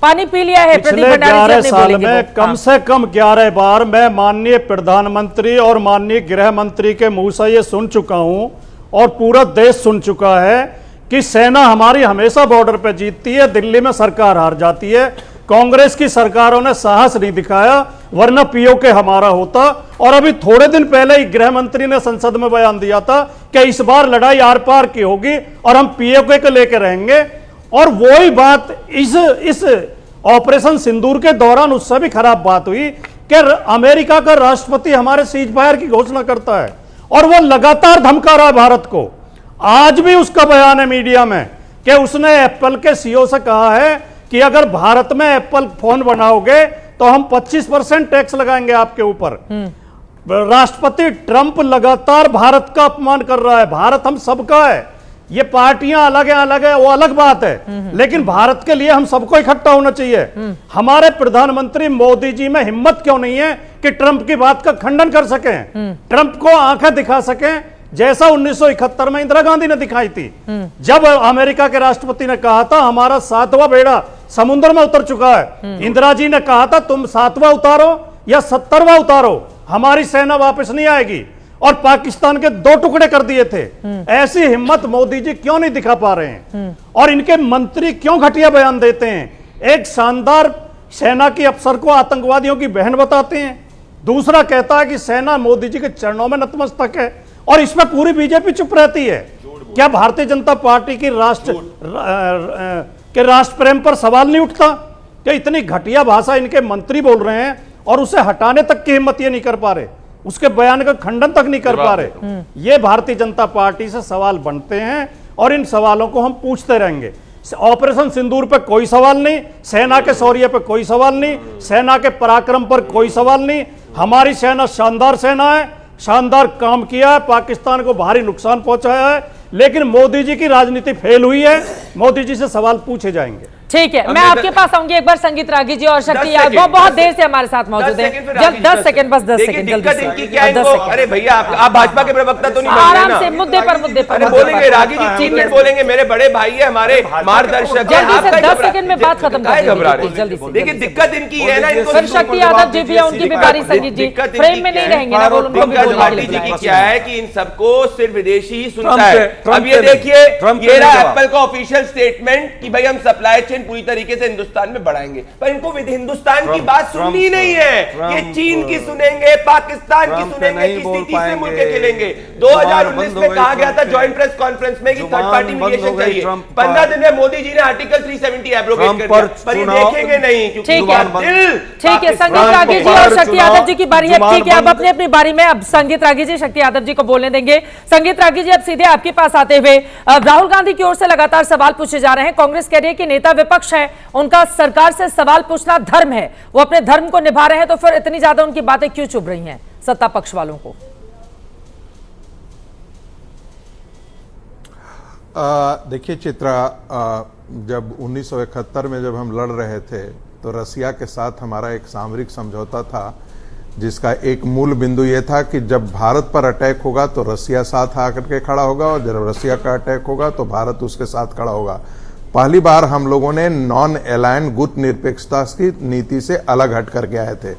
पानी पी लिया है पिछले 11 साल में कम से कम 11 बार मैं माननीय प्रधानमंत्री और माननीय गृह मंत्री के मुंह से ये सुन चुका हूं और पूरा देश सुन चुका है कि सेना हमारी हमेशा बॉर्डर पे जीतती है, दिल्ली में सरकार हार जाती है। कांग्रेस की सरकारों ने साहस नहीं दिखाया, वरना पीओके हमारा होता। और अभी थोड़े दिन पहले ही गृह मंत्री ने संसद में बयान दिया था कि इस बार लड़ाई आर पार की होगी और हम पीओके को लेकर रहेंगे। और वही बात इस ऑपरेशन सिंदूर के दौरान उससे भी खराब बात हुई कि अमेरिका का राष्ट्रपति हमारे सीज फायर की घोषणा करता है और वो लगातार धमका रहा है भारत को। आज भी उसका बयान है मीडिया में कि उसने एप्पल के सीईओ से कहा है कि अगर भारत में एप्पल फोन बनाओगे तो हम 25% टैक्स लगाएंगे आपके ऊपर। राष्ट्रपति ट्रंप लगातार भारत का अपमान कर रहा है। भारत हम सबका है, ये पार्टियां अलग है वो अलग बात है, लेकिन भारत के लिए हम सबको इकट्ठा होना चाहिए। हमारे प्रधानमंत्री मोदी जी में हिम्मत क्यों नहीं है कि ट्रंप की बात का खंडन कर सकें, ट्रंप को आंखें दिखा सकें, जैसा 1971 में इंदिरा गांधी ने दिखाई थी, जब अमेरिका के राष्ट्रपति ने कहा था हमारा 7वां बेड़ा समुद्र में उतर चुका है। इंदिरा जी ने कहा था तुम 7वां उतारो या 70वां उतारो, हमारी सेना वापस नहीं आएगी, और पाकिस्तान के 2 टुकड़े कर दिए थे। ऐसी हिम्मत मोदी जी क्यों नहीं दिखा पा रहे हैं और इनके मंत्री क्यों घटिया बयान देते हैं? एक शानदार सेना की अफसर को आतंकवादियों की बहन बताते हैं, दूसरा कहता है कि सेना मोदी जी के चरणों में नतमस्तक है, और इसमें पूरी बीजेपी चुप रहती है। क्या भारतीय जनता पार्टी की राष्ट्र प्रेम पर सवाल नहीं उठता? क्या इतनी घटिया भाषा इनके मंत्री बोल रहे हैं और उसे हटाने तक की हिम्मत ये नहीं कर पा रहे, उसके बयान का खंडन तक नहीं कर पा रहे? ये भारतीय जनता पार्टी से सवाल बनते हैं और इन सवालों को हम पूछते रहेंगे। ऑपरेशन सिंदूर पे कोई सवाल नहीं, सेना के शौर्य पे कोई सवाल नहीं, सेना के पराक्रम पर कोई सवाल नहीं। हमारी सेना शानदार सेना है, शानदार काम किया है, पाकिस्तान को भारी नुकसान पहुंचाया है, लेकिन मोदी जी की राजनीति फेल हुई है। मोदी जी से सवाल पूछे जाएंगे। ठीक है, मैं आपके पास आऊंगी एक बार। संगीत रागी जी और शक्ति यादव वो बहुत देर से हमारे साथ मौजूद है। जब 10 सेकंड, बस 10 सेकंड जल्दी से। अरे भैया, आप भाजपा के प्रवक्ता तो नहीं बन रहे ना? आराम से मुद्दे पर बोलेंगे। रागी जी 3 मिनट बोलेंगे, मेरे बड़े भाई है, हमारे मार्गदर्शक। जल्दी से 10 सेकंड में बात खत्म कर जल्दी से। देखिए दिक्कत इनकी है ना, फिर शक्ति यादव जी भी है, उनकी भी बारी। संगीत जी फ्रेम में नहीं रहेंगे ना, उनको भी भाटी जी की क्या है कि इन सबको सिर्फ विदेशी ही सुनता है। अब ये देखिए, ये रहा एप्पल का ऑफिशियल स्टेटमेंट कि भाई हम सप्लाई चेन कैंपेन पूरी तरीके से हिंदुस्तान में बढ़ाएंगे, पर इनको हिंदुस्तान की बात सुननी नहीं है। ये चीन की सुनेंगे, पाकिस्तान की सुनेंगे, किसी तीसरे मुल्क के खेलेंगे। 2019 में कहा गया था ज्वाइंट प्रेस कॉन्फ्रेंस में कि थर्ड पार्टी मीडिएशन चाहिए। 15 दिन में मोदी जी ने आर्टिकल 370 एब्रोगेट कर दिया, पर ये देखेंगे नहीं क्योंकि ठीक है। संगीत रागी जी और शक्ति यादव जी की बारी है। ठीक है, अब अपनी अपनी बारी में अब संगीत रागी जी शक्ति यादव जी को बोलने देंगे। संगीत रागी जी, अब सीधे आपके पास आते हुए, राहुल गांधी की ओर से लगातार सवाल पूछे जा रहे हैं। कांग्रेस कह रही है कि नेता विपक्ष है, उनका सरकार से सवाल पूछना धर्म है, वो अपने धर्म को निभा रहे हैं, तो फिर इतनी ज्यादा उनकी बातें क्यों चुभ रही हैं सत्ता पक्ष वालों को? देखिए चित्रा, जब 1971 में जब हम लड़ रहे थे तो रसिया के साथ हमारा एक सामरिक समझौता था, जिसका एक मूल बिंदु यह था कि जब भारत पर अटैक होगा तो रसिया साथ आकर के खड़ा होगा, और जब रसिया का अटैक होगा तो भारत उसके साथ खड़ा होगा। पहली बार हम लोगों ने नॉन एलाइन गुट निरपेक्षता की नीति से अलग हट करके आए थे।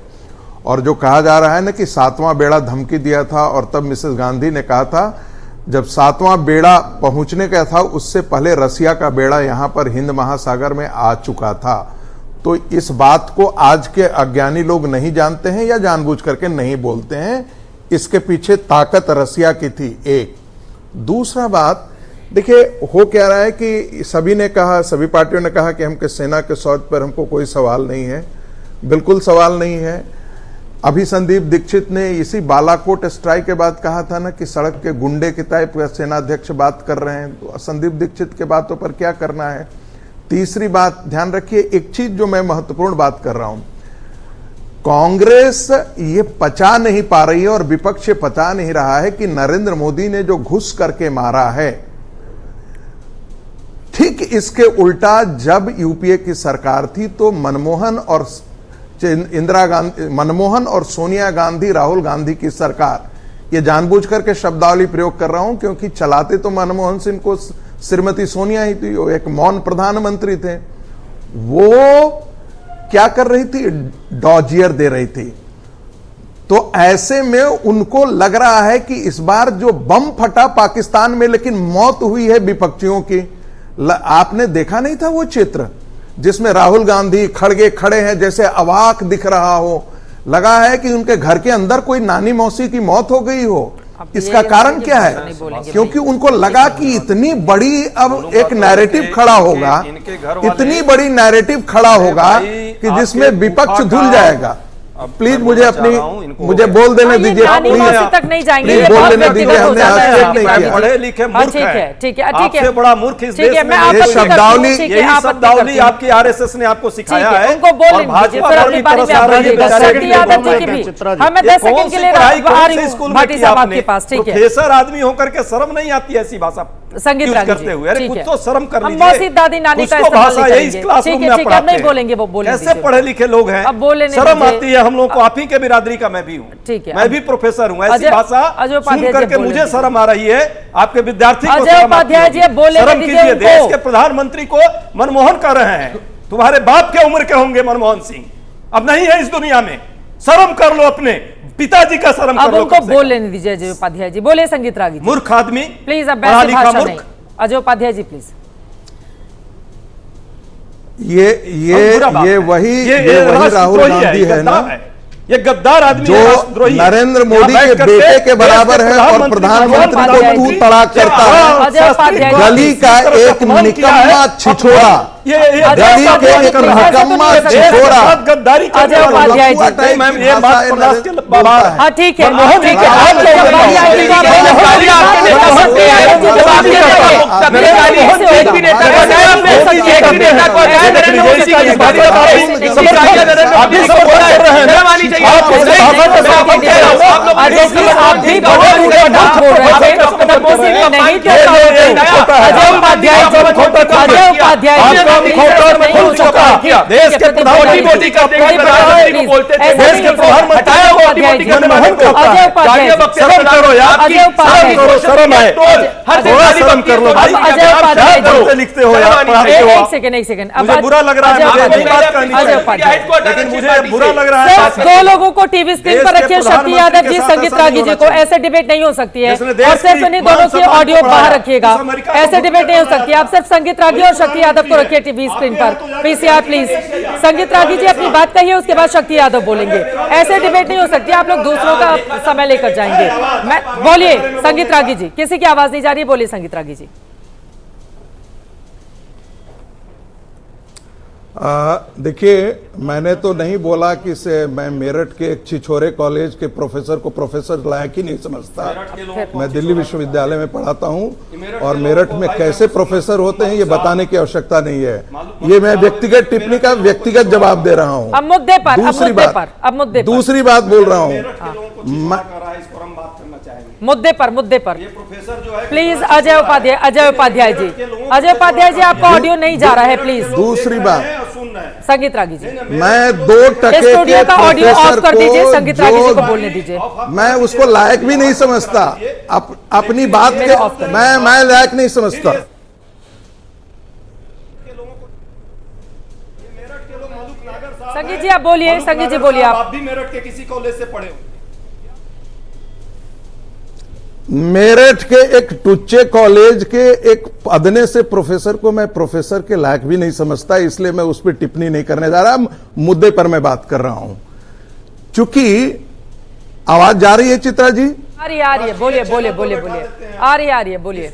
और जो कहा जा रहा है ना कि 7वां बेड़ा धमकी दिया था, और तब मिसेस गांधी ने कहा था जब 7वां बेड़ा पहुंचने का था उससे पहले रसिया का बेड़ा यहां पर हिंद महासागर में आ चुका था। तो इस बात को आज के अज्ञानी लोग नहीं जानते हैं या जानबूझ करके नहीं बोलते हैं। इसके पीछे ताकत रसिया की थी। एक दूसरा बात देखिए, हो क्या रहा है कि सभी ने कहा, सभी पार्टियों ने कहा कि हमके सेना के सौदे पर हमको कोई सवाल नहीं है। बिल्कुल सवाल नहीं है। अभी संदीप दीक्षित ने इसी बालाकोट स्ट्राइक के बाद कहा था ना कि सड़क के गुंडे की टाइप सेनाध्यक्ष बात कर रहे हैं। तो संदीप दीक्षित के बातों पर क्या करना है। तीसरी बात ध्यान रखिए, एक चीज जो मैं महत्वपूर्ण बात कर रहा हूं, कांग्रेस ये पचा नहीं पा रही है और विपक्ष ये पचा नहीं रहा है कि नरेंद्र मोदी ने जो घुस करके मारा है, ठीक इसके उल्टा जब यूपीए की सरकार थी तो मनमोहन और सोनिया गांधी, राहुल गांधी की सरकार, ये जानबूझ करके शब्दावली प्रयोग कर रहा हूं क्योंकि चलाते तो मनमोहन सिंह को श्रीमती सोनिया ही थी, वो एक मौन प्रधानमंत्री थे। वो क्या कर रही थी, डॉजियर दे रही थी। तो ऐसे में उनको लग रहा है कि इस बार जो बम फटा पाकिस्तान में, लेकिन मौत हुई है विपक्षियों की। आपने देखा नहीं था वो चित्र जिसमें राहुल गांधी खड़गे खड़े हैं, जैसे अवाक दिख रहा हो, लगा है कि उनके घर के अंदर कोई नानी मौसी की मौत हो गई हो। इसका कारण क्या है, क्योंकि उनको लगा कि इतनी बड़ी अब एक नैरेटिव खड़ा होगा, इतनी बड़ी नैरेटिव खड़ा होगा कि जिसमें विपक्ष धुल जाएगा। प्लीज मुझे बोल देने दीजिए, तक नहीं जाएंगे, ये बहुत व्यक्तिगत हो जाता है। पढ़े लिखे मूर्ख हैं, ठीक है, आपसे बड़ा मूर्ख इस देश में शब्दावली आपकी आरएसएस ने आपको सिखाया है। उनको बोल भाजपा की तरफ से स्कूल में किया आपने, प्रोफेसर आदमी होकर के शर्म नहीं आती ऐसी भाषा संगीत करते हुए। अरे कुछ तो शर्म कर लीजिए। मौसी दादी नानी का भाषा यही इस क्लासरूम में पढ़ाते हैं। बोलेंगे वो बोलेंगे। कैसे पढ़े लिखे लोग हैं, शर्म आती है हम लोग को। आप ही के बिरादरी का मैं भी हूँ, ठीक है, मैं भी प्रोफेसर हूँ। ऐसी भाषा सुन करके मुझे शर्म आ रही है, आपके विद्यार्थी को शर्म कीजिए। देश के प्रधानमंत्री को मनमोहन कर रहे हैं, तुम्हारे बाप के उम्र के होंगे मनमोहन सिंह, अब नहीं है इस दुनिया में। शर्म कर लो, अपने पिताजी का शर्म कर लो। अब उनको बोल लेने दीजिए अजय उपाध्याय जी। बोले संगीत रागी। मूर्ख आदमी प्लीज, अब वैसे भाषा नहीं। अजय उपाध्याय जी प्लीज। ये वही राहुल गांधी है ना, ये गद्दार आदमी जो नरेंद्र मोदी के बेटे के बराबर है और प्रधानमंत्री को तू तड़ाक करता है। गली का एक निकम्मा छिछोरा, गली के एक निकम्मा छिछोरा। अजय उपाध्याय जी, हाँ ठीक है, देश के प्रधानमंत्री उपाध्याय जी, अजय उपाध्याय शर्म करो यार, अजय उपाध्याय शर्म है, थोड़ा शर्म कर लो भाई, अजय उपाध्याय जी लिखते हो यार, एक सेकंड मुझे बुरा लग रहा है, अजय उपाध्याय, लेकिन मुझे बुरा लग रहा है। सिर्फ दो लोगों को टीवी स्क्रीन पर रखिए, शक्ति यादव जी, संगीत रागी जी को। ऐसे डिबेट नहीं हो सकती है, और सिर्फ इन्हीं दोनों की ऑडियो बाहर रखिएगा। ऐसे डिबेट नहीं हो सकती, आप सिर्फ संगीत रागी और शक्ति यादव को रखिए टीवी स्क्रीन पर। पीसीआर प्लीज, संगीत रागी जी अपनी बात कहिए, उसके बाद शक्ति यादव बोलेंगे। ऐसे डिबेट नहीं हो सकती, आप लोग दूसरों का समय लेकर जाएंगे। मैं बोलिए संगीत रागी जी, किसी की आवाज नहीं जा रही, बोलिए संगीत रागी जी। देखिए, मैंने तो नहीं बोला कि मैं मेरठ के एक छिछोरे कॉलेज के प्रोफेसर को प्रोफेसर लायक ही नहीं समझता। मैं दिल्ली विश्वविद्यालय में पढ़ाता हूं, और मेरठ में कैसे प्रोफेसर होते हैं ये बताने की आवश्यकता नहीं है। ये मैं व्यक्तिगत टिप्पणी का व्यक्तिगत जवाब दे रहा हूं। अब मुद्दे पर, दूसरी बात बोल रहा हूं, मुद्दे पर प्लीज अजय उपाध्याय जी, अजय उपाध्याय जी, आपका ऑडियो नहीं जा रहा है, प्लीज। दूसरी बात, संगीत रागी जी, मैं 2% स्टूडियो का ऑडियो ऑफ कर दीजिए, संगीत रागी जी को बोलने दीजिए। मैं उसको लायक भी नहीं समझता, अपनी बात के मैं लायक नहीं समझता। संगीत जी आप बोलिए, संगीत जी बोलिए। आप भी मेरठ के किसी कॉलेज से पढ़े हो? मेरठ के एक टुच्चे कॉलेज के एक अदने से प्रोफेसर को मैं प्रोफेसर के लायक भी नहीं समझता, इसलिए मैं उस पर टिप्पणी नहीं करने जा रहा। मुद्दे पर मैं बात कर रहा हूं। चूंकि आवाज जा रही है चित्रा जी? आ रही है, बोलिए आ रही है, बोलिए।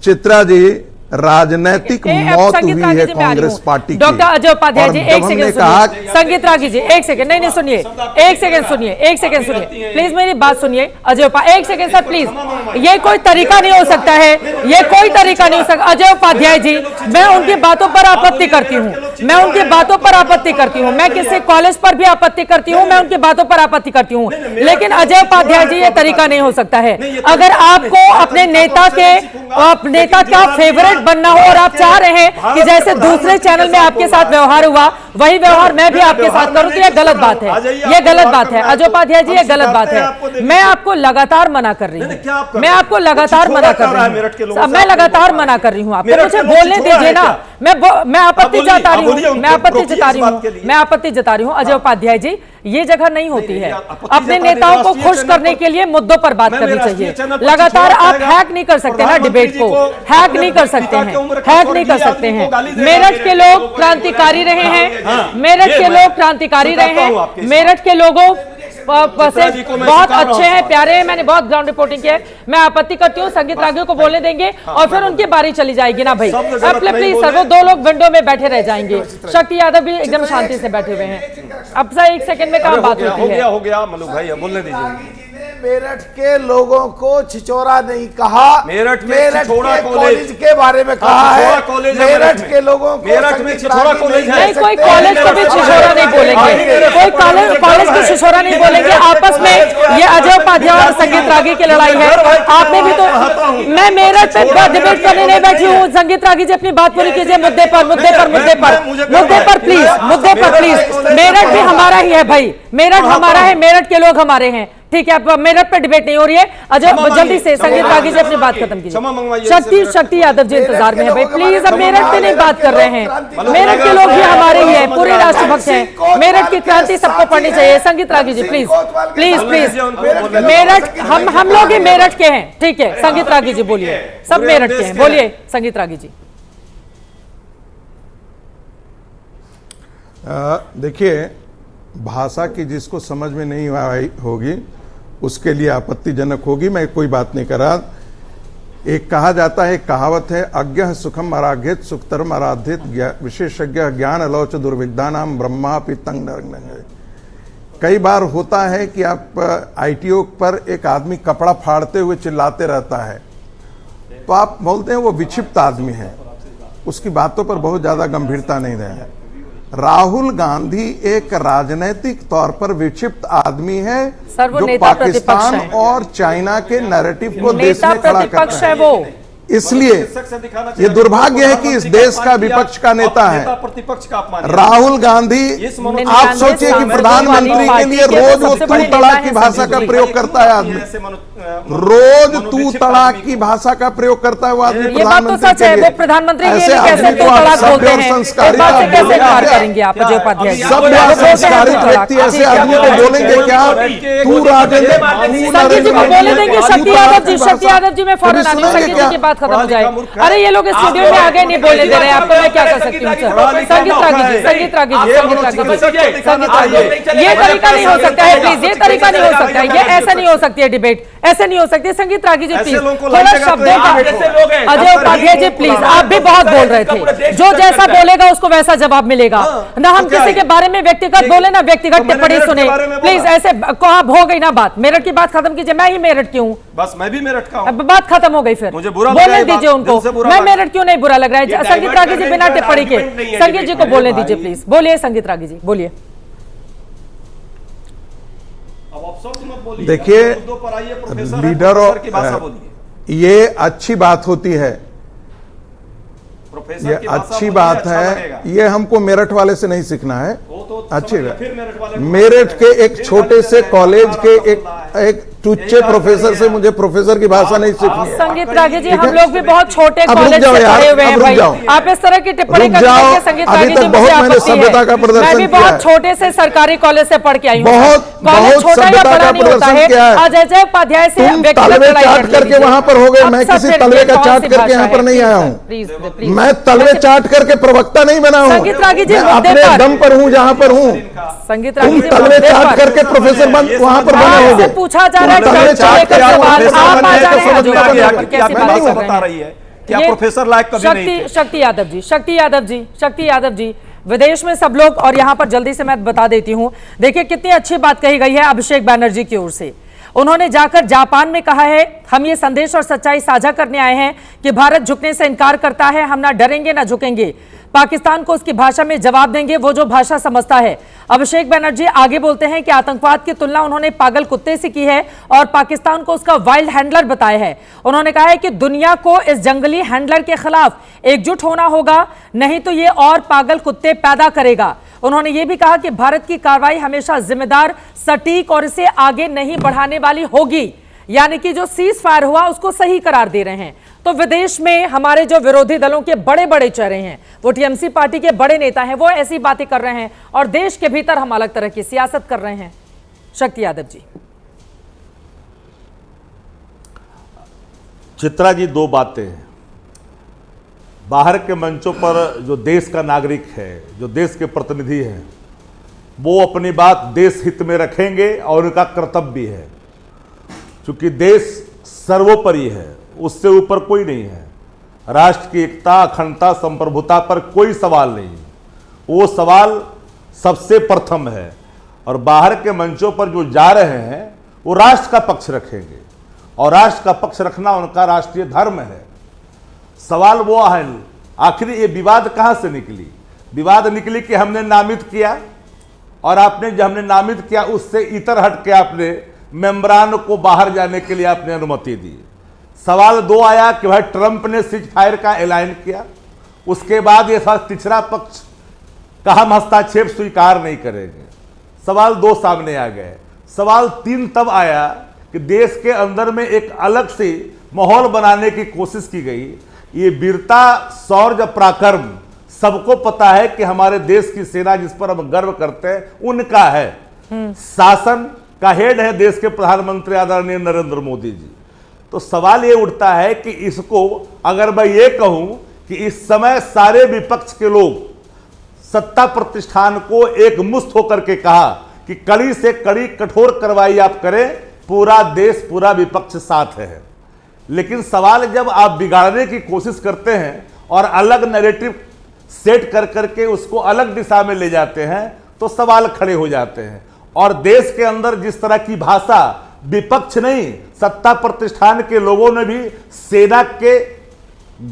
चित्रा जी, राजनैतिक मौत हुई है कांग्रेस पार्टी की। डॉक्टर अजय उपाध्याय जी, एक सेकंड सुनिए। संगीत रागी जी, एक सेकंड, नहीं सुनिए, एक सेकंड सुनिए, प्लीज मेरी बात सुनिए। अजय उपाध्याय, एक सेकंड सर प्लीज, ये कोई तरीका नहीं हो सकता है, ये कोई तरीका नहीं हो सकता। अजय उपाध्याय जी, मैं उनकी बातों पर आपत्ति करती हूँ, मैं किसी कॉलेज पर भी आपत्ति करती हूँ, मैं उनकी बातों पर आपत्ति करती हूँ, लेकिन अजय उपाध्याय जी ये तरीका नहीं हो सकता है। अगर आपको अपने नेता का फेवरेट बनना हो, और आप चाह रहे हैं कि जैसे दूसरे चैनल में आपके साथ व्यवहार हुआ वही व्यवहार मैं भी आपके साथ करूं, तो ये गलत बात है, ये गलत बात है। अजय उपाध्याय जी, ये गलत बात है। मैं आपको लगातार मना कर रही हूँ, मैं आपको लगातार मना कर रही हूँ, मैं लगातार मना कर रही हूँ आपको, मुझे बोलने दीजिए ना। मैं आपत्ति जता रही हूँ, मैं आपत्ति जता रही हूँ। अजय उपाध्याय जी, ये जगह नहीं होती है, अपने नेताओं को खुश करने के लिए मुद्दों पर बात करनी चाहिए। लगातार आप हैक नहीं कर सकते ना, डिबेट को हैक नहीं कर सकते हैं, मेरठ के लोग क्रांतिकारी रहे हैं, मेरठ के लोगों बहुत अच्छे हैं, प्यारे हैं, मैंने बहुत ग्राउंड रिपोर्टिंग किया है। मैं आपत्ति करती हूँ, संगीत रागियों को बोलने देंगे और फिर उनकी बारी चली जाएगी ना भाई। अब प्लीज सर, वो दो लोग विंडो में बैठे रह जाएंगे, शक्ति यादव भी एकदम शांति से बैठे हुए हैं। अब सर एक सेकंड में कहाँ बात होती है? हो गया मलूक भाई, बोलने दीजिए। मेरठ के लोगों को छिछोरा नहीं कहा, मेरठ कॉलेज के बारे में कहा है। मेरठ के लोगों को मेरठ में छिछोरा कॉलेज है, नहीं कोई कॉलेज को भी छिछोरा नहीं बोलेंगे, कोई कॉलेज को छिछोरा नहीं बोलेंगे। आपस में ये अजय उपाध्याय और संगीत रागी की लड़ाई है। आपने भी तो, मैं मेरठ पे डिबेट करने नहीं बैठी हूँ। संगीत रागी जी अपनी बात पूरी कीजिए, मुद्दे पर प्लीज। मेरठ भी हमारा ही है भाई, मेरठ हमारा है, मेरठ के लोग हमारे हैं, ठीक है। अब मेरठ पे डिबेट नहीं हो रही है। अजय जल्दी से संगीत रागी जी अपनी बात खत्म कीजिए। शक्ति यादव जी इंतजार में है भाई, प्लीज। अब मेरठ पे नहीं बात कर रहे हैं, मेरठ के लोग भी हमारे ही हैं, पूरे राष्ट्रभक्त हैं। मेरठ की क्रांति सबको पढ़नी चाहिए। संगीत रागी जी प्लीज, मेरठ हम लोग ही मेरठ के हैं, ठीक है। संगीत रागी जी बोलिए, सब मेरठ के हैं, बोलिए संगीत रागी जी। देखिए, भाषा की जिसको समझ में नहीं आई होगी उसके लिए आपत्तिजनक होगी, मैं कोई बात नहीं कर रहा। एक कहा जाता है, कहावत है, अज्ञ सुखम अराध्यत सुखतरम आराधित, विशेषज्ञ ज्ञान अलौच दुर्विद्यानाम ब्रह्मा पितंग नरंग। कई बार होता है कि आप आईटीओ पर एक आदमी कपड़ा फाड़ते हुए चिल्लाते रहता है, तो आप बोलते हैं वो विक्षिप्त आदमी है, उसकी बातों पर बहुत ज्यादा गंभीरता नहीं रहे। राहुल गांधी एक राजनीतिक तौर पर विक्षिप्त आदमी है, जो पाकिस्तान और चाइना के नैरेटिव को देश में खड़ा करता है। इसलिए ये दुर्भाग्य है कि इस देश का विपक्ष का नेता है प्रतिपक्ष का अपमान राहुल गांधी। आप सोचिए कि प्रधानमंत्री के लिए रोज वो तू तड़ाक की भाषा का प्रयोग करता है आदमी, रोज तू तड़ाक की भाषा का प्रयोग करता है वो आदमी प्रधानमंत्री के लिए। प्रधानमंत्री ऐसे आदमी को आप सभ्य और संस्कारित सभ्य और संस्कारित व्यक्ति ऐसे आदमी को बोलेंगे क्या तू राजेंद्र बोले देंगे? शक्ति यादव जी, शक्ति यादव जी, मैं फौरन आ रही हूं, संगीत जी की बात खत्म हो जाए। अरे ये लोग स्टूडियो में आगे नहीं बोले दे रहे हैं, आपको मैं क्या कर सकती हूँ? संगीत रागी जी, संगीत रागी जी, संगीत रागी जी, संगीत रागी, ये तरीका नहीं हो सकता है प्लीज, ये तरीका नहीं हो सकता है, ये ऐसा नहीं हो सकती है डिबेट, ऐसे नहीं हो सकती है। संगीत रागी जी प्लीज थोड़ा शब्दों का, अजय उपाध्याय जी प्लीज, आप भी बहुत बोल रहे थे, जो जैसा बोलेगा उसको वैसा जवाब मिलेगा ना। हम किसी के बारे में व्यक्तिगत बोले ना व्यक्तिगत टिप्पणी सुने प्लीज, ऐसे को आप हो गई ना बात, मेरठ की बात खत्म कीजिए। मैं ही मेरठ की हूँ, बस मैं भी मेरठ का हूं। अब बात खत्म हो गई, फिर मुझे बुरा बोलने दीजिए उनको। मैं मेरठ क्यों नहीं बुरा लग रहा है? संगीत रागी जी बिना टिप्पणी के संगीत जी को बोलने दीजिए प्लीज। बोलिए संगीत रागी जी, बोलिए। देखिए लीडर और ये अच्छी बात होती है, ये अच्छी बात है, ये हमको मेरठ वाले से नहीं सीखना है। अच्छी बात, मेरठ के एक छोटे से कॉलेज के एक टुच्चे प्रोफेसर से मुझे प्रोफेसर की भाषा नहीं सीखनी है। संगीत रागी जी, हम लोग भी बहुत छोटे कॉलेज से पढ़े हुए हैं भाई, आप इस तरह की टिप्पणी करते हैं। संगीत रागी जी, बहुत मैंने सभ्यता का प्रदर्शन किया है, मैं भी बहुत छोटे से सरकारी कॉलेज से पढ़ के आई हूँ। बहुत सभ्यता का प्रदर्शन किया है। अजय उपाध्याय से तलवे चाट करके वहां पर हो गए, मैं किसी तलवे का चाट करके यहाँ पर नहीं आया हूँ। मैं तलवे चाट करके प्रवक्ता नहीं बना हूँ, अपने दम पर हूँ जहाँ पर हूँ। संगीत रागी जी, तलवे चाट करके प्रोफेसर वहां पर बने होंगे। पूछा जा रहा है प्रोफेसर लायक कभी नहीं थे। शक्ति यादव जी, शक्ति यादव जी, शक्ति यादव जी, विदेश में सब लोग, और यहां पर जल्दी से मैं बता देती हूं, देखिए कितनी अच्छी बात कही गई है अभिषेक बैनर्जी की ओर से। उन्होंने जाकर जापान में कहा है, हम ये संदेश और सच्चाई साझा करने आए हैं कि भारत झुकने से इनकार करता है, हम ना डरेंगे ना झुकेंगे, पाकिस्तान को उसकी भाषा में जवाब देंगे, वो जो भाषा समझता है। अभिषेक बैनर्जी आगे बोलते हैं कि आतंकवाद की तुलना उन्होंने पागल कुत्ते से की है और पाकिस्तान को उसका वाइल्ड हैंडलर बताया है। उन्होंने कहा है कि दुनिया को इस जंगली हैंडलर के खिलाफ एकजुट होना होगा, नहीं तो ये और पागल कुत्ते पैदा करेगा। उन्होंने ये भी कहा कि भारत की कार्रवाई हमेशा जिम्मेदार, सटीक और इसे आगे नहीं बढ़ाने वाली होगी, यानी कि जो सीज फायर हुआ उसको सही करार दे रहे हैं। तो विदेश में हमारे जो विरोधी दलों के बड़े बड़े चेहरे हैं, वो टीएमसी पार्टी के बड़े नेता हैं, वो ऐसी बातें कर रहे हैं, और देश के भीतर हम अलग तरह की सियासत कर रहे हैं। शक्ति यादव जी। चित्रा जी, दो बातें हैं। बाहर के मंचों पर जो देश का नागरिक है, जो देश के प्रतिनिधि हैं, वो अपनी बात देश हित में रखेंगे और उनका कर्तव्य भी है, क्योंकि देश सर्वोपरि है, उससे ऊपर कोई नहीं है। राष्ट्र की एकता, अखंडता, संप्रभुता पर कोई सवाल नहीं, वो सवाल सबसे प्रथम है। और बाहर के मंचों पर जो जा रहे हैं वो राष्ट्र का पक्ष रखेंगे, और राष्ट्र का पक्ष रखना उनका राष्ट्रीय धर्म है। सवाल वो है, आखिर ये विवाद कहाँ से निकली? विवाद निकली कि हमने नामित किया, और आपने जो हमने नामित किया उससे इतर हट के आपने मेंबरान को बाहर जाने के लिए आपने अनुमति दी। सवाल दो आया कि भाई ट्रंप ने सीज फायर का ऐलान किया, उसके बाद ये तीसरा पक्ष का हम हस्तक्षेप स्वीकार नहीं करेंगे। सवाल दो सामने आ गए। सवाल तीन तब आया कि देश के अंदर में एक अलग से माहौल बनाने की कोशिश की गई। ये वीरता, शौर्य, पराक्रम सबको पता है कि हमारे देश की सेना जिस पर हम गर्व करते हैं उनका है। शासन का हेड है देश के प्रधानमंत्री आदरणीय नरेंद्र मोदी जी। तो सवाल ये उठता है कि इसको, अगर मैं ये कहूं कि इस समय सारे विपक्ष के लोग सत्ता प्रतिष्ठान को एक मुश्त होकर के कहा कि कड़ी से कड़ी कठोर कार्रवाई आप करें, पूरा देश, पूरा विपक्ष साथ है। लेकिन सवाल जब आप बिगाड़ने की कोशिश करते हैं और अलग नैरेटिव सेट कर करके उसको अलग दिशा में ले जाते हैं, तो सवाल खड़े हो जाते हैं। और देश के अंदर जिस तरह की भाषा विपक्ष नहीं, सत्ता प्रतिष्ठान के लोगों ने भी सेना के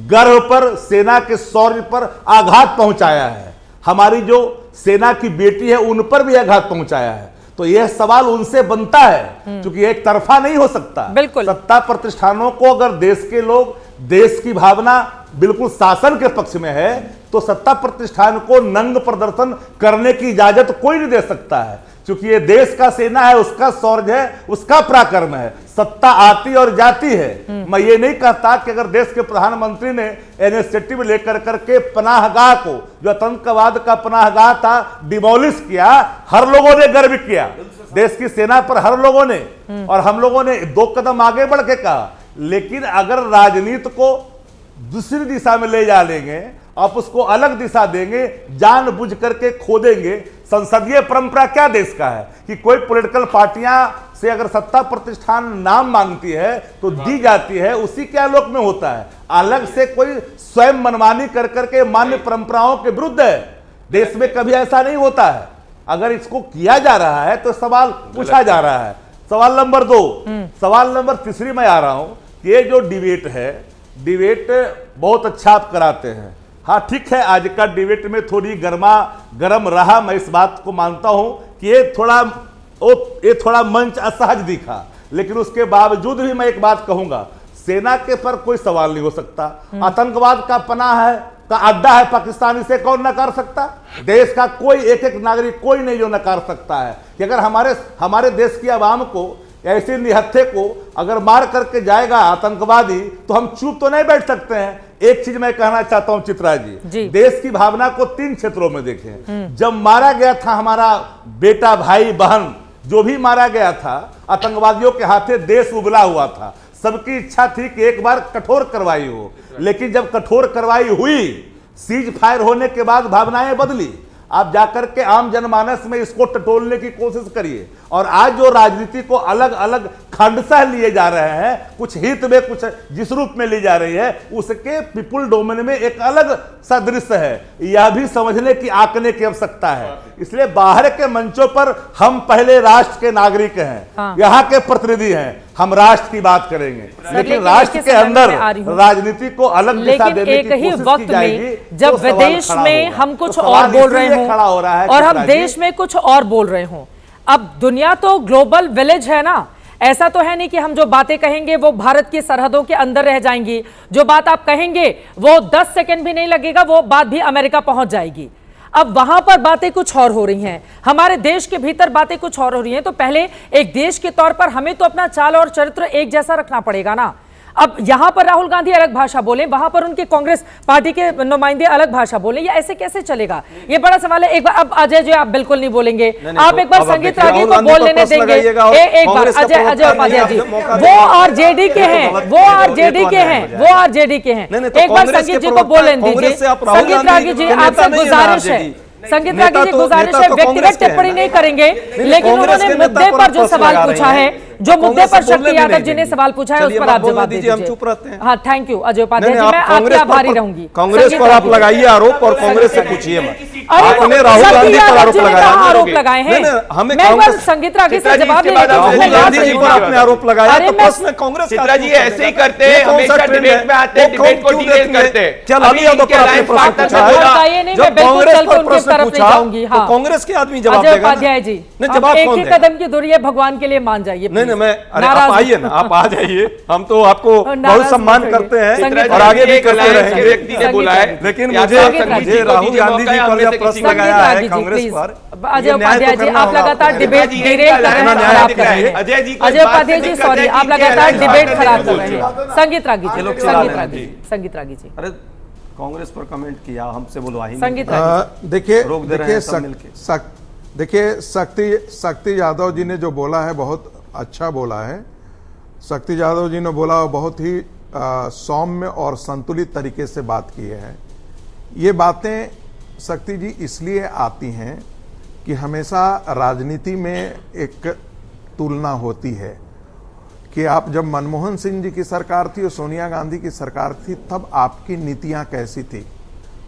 गर्व पर, सेना के शौर्य पर आघात पहुंचाया है। हमारी जो सेना की बेटी है उन पर भी आघात पहुंचाया है। तो यह सवाल उनसे बनता है, क्योंकि एक तरफा नहीं हो सकता। बिल्कुल। सत्ता प्रतिष्ठानों को अगर देश के लोग देश की भावना बिल्कुल शासन के पक्ष में है, तो सत्ता प्रतिष्ठान को नंग प्रदर्शन करने की इजाजत कोई नहीं दे सकता है, क्योंकि ये देश का सेना है, उसका शौर्य है, उसका पराक्रम है। सत्ता आती और जाती है। मैं ये नहीं कहता कि अगर देश के प्रधानमंत्री ने इनिशिएटिव लेकर करके पनाहगाह को, जो आतंकवाद का पनाहगाह था, डिमोलिश किया, हर लोगों ने गर्व किया, देश की सेना पर हर लोगों ने, और हम लोगों ने 2 कदम आगे बढ़ के कहा। लेकिन अगर राजनीति को दूसरी दिशा में ले जा लेंगे, आप उसको अलग दिशा देंगे, जानबूझ करके खो देंगे। संसदीय परंपरा क्या देश का है कि कोई पॉलिटिकल पार्टियां से अगर सत्ता प्रतिष्ठान नाम मांगती है तो दी जाती है, उसी के आलोक में होता है। अलग से कोई स्वयं मनमानी कर करके मान्य परंपराओं के विरुद्ध है। देश में कभी ऐसा नहीं होता है। अगर इसको किया जा रहा है तो सवाल पूछा जा रहा है। सवाल नंबर 2, सवाल नंबर 3 में आ रहा हूं कि ये जो डिबेट है, डिबेट बहुत अच्छा आप कराते हैं। हाँ ठीक है, आज का डिबेट में थोड़ी गर्म रहा, मैं इस बात को मानता हूं कि ये थोड़ा मंच असहज दिखा, लेकिन उसके बावजूद भी मैं एक बात कहूंगा, सेना के पर कोई सवाल नहीं हो सकता। आतंकवाद का पनाह है, का अड्डा है पाकिस्तान, इसे कौन नकार सकता? देश का कोई एक नागरिक कोई नहीं जो नकार सकता है कि अगर हमारे देश की आवाम को, ऐसे निहत्थे को अगर मार करके जाएगा आतंकवादी, तो हम चुप तो नहीं बैठ सकते हैं। एक चीज मैं कहना चाहता हूं चित्रा जी, देश की भावना को 3 क्षेत्रों में देखें। जब मारा गया था हमारा बेटा, भाई, बहन, जो भी मारा गया था आतंकवादियों के हाथे, देश उबला हुआ था। सबकी इच्छा थी कि एक बार कठोर कार्रवाई हो, लेकिन जब कठोर कार्रवाई हुई, सीज फायर होने के बाद भावनाएं बदली। आप जाकर के आम जनमानस में इसको टटोलने की कोशिश करिए, और आज जो राजनीति को अलग अलग खंडशः लिए जा रहे हैं, कुछ हित में, कुछ जिस रूप में ली जा रही है, उसके पीपुल डोमेन में एक अलग सादृश्य है। यह भी समझने की, आंकने की आवश्यकता है। इसलिए बाहर के मंचों पर हम पहले राष्ट्र के नागरिक हैं, यहाँ के प्रतिनिधि हैं, हम राष्ट्र की बात करेंगे, लेकिन राष्ट्र के अंदर राजनीति को अलग दिशा देने की कोशिश की जाएगी। जब विदेश में हम कुछ और बोल रहे हों और हम देश में कुछ और बोल रहे हों, अब दुनिया तो ग्लोबल विलेज है ना। ऐसा तो है नहीं कि हम जो बातें कहेंगे वो भारत की सरहदों के अंदर रह जाएंगी। जो बात आप कहेंगे वो 10 सेकंड भी नहीं लगेगा, वो बात भी अमेरिका पहुंच जाएगी। अब वहां पर बातें कुछ और हो रही हैं, हमारे देश के भीतर बातें कुछ और हो रही हैं। तो पहले एक देश के तौर पर हमें तो अपना चाल और चरित्र एक जैसा रखना पड़ेगा ना। अब यहां पर राहुल गांधी अलग भाषा बोले, वहां पर उनके कांग्रेस पार्टी के नुमाइंदे अलग भाषा बोले, ये ऐसे कैसे चलेगा? ये बड़ा सवाल है। एक बार अब अजय जी आप बिल्कुल नहीं बोलेंगे, आप एक बार संगीत रागी को बोल लेने देंगे। एक बार अजय उपाध्याय जी, वो आरजेडी के हैं, वो आरजेडी के हैं, वो आरजेडी के हैं। एक बार संगीत जी को बोल लेने दीजिए। संगीत रागी जी आपसे गुजारिश है, संगीत रागी जी गुजारिश है, व्यक्तिगत टिप्पणी नहीं करेंगे, लेकिन उन्होंने मुद्दे पर जो सवाल पूछा है, जो मुद्दे पर शक्ति यादव जी ने सवाल पूछा है, उस पर आप जवाब दीजिए। हम चुप रहते हैं। हाँ, थैंक यू अजय उपाध्याय जी, मैं आपके आभारी रहूंगी। कांग्रेस पर आप लगाइए आरोप, और कांग्रेस से पूछिए मत। आपने राहुल गांधी पर आरोप लगाए हैं, हमें संगीत रागी से जवाब नहीं देते। राहुल गांधी जी पर आपने आरोप लगाया, तो प्रश्न कांग्रेस चित्रा जी ऐसे ही करते हैं, हमेशा डिबेट में आते हैं, डिबेट को डिबेट करते हैं। चल अभी यादव पर आपने प्रश्न पूछा है, जब कांग्रेस पर प्रश्न पूछा तो कांग्रेस के आदमी जवाब देगा। उपाध्याय जी, एक ही कदम की दूरी है, भगवान के लिए मान जाइए। नहीं, मैं आप आइए ना, आप आ जाइए, हम तो आपको बहुत सम्मान करते हैं और आगे भी करते रहेंगे। व्यक्ति ने बोला है, लेकिन मुझे राहुल गांधी जी पर यह प्रश्न लगाया है कांग्रेस पर। अजय उपाध्याय जी, आप लगातार डिबेट खराब कर रहे हैं। अजय उपाध्याय जी सॉरी, आप लगातार डिबेट खराब कर रहे हैं। संगीत रागी जी, संगीत रागी जी, अरे कांग्रेस पर कमेंट किया, हमसे बुलवाई। संगीत देखिए शक्ति यादव जी ने जो बोला है बहुत अच्छा बोला है। शक्ति यादव जी ने बोला, बहुत ही सौम्य और संतुलित तरीके से बात की है। ये बातें शक्ति जी इसलिए आती हैं कि हमेशा राजनीति में एक तुलना होती है कि आप जब मनमोहन सिंह जी की सरकार थी और सोनिया गांधी की सरकार थी, तब आपकी नीतियां कैसी थी।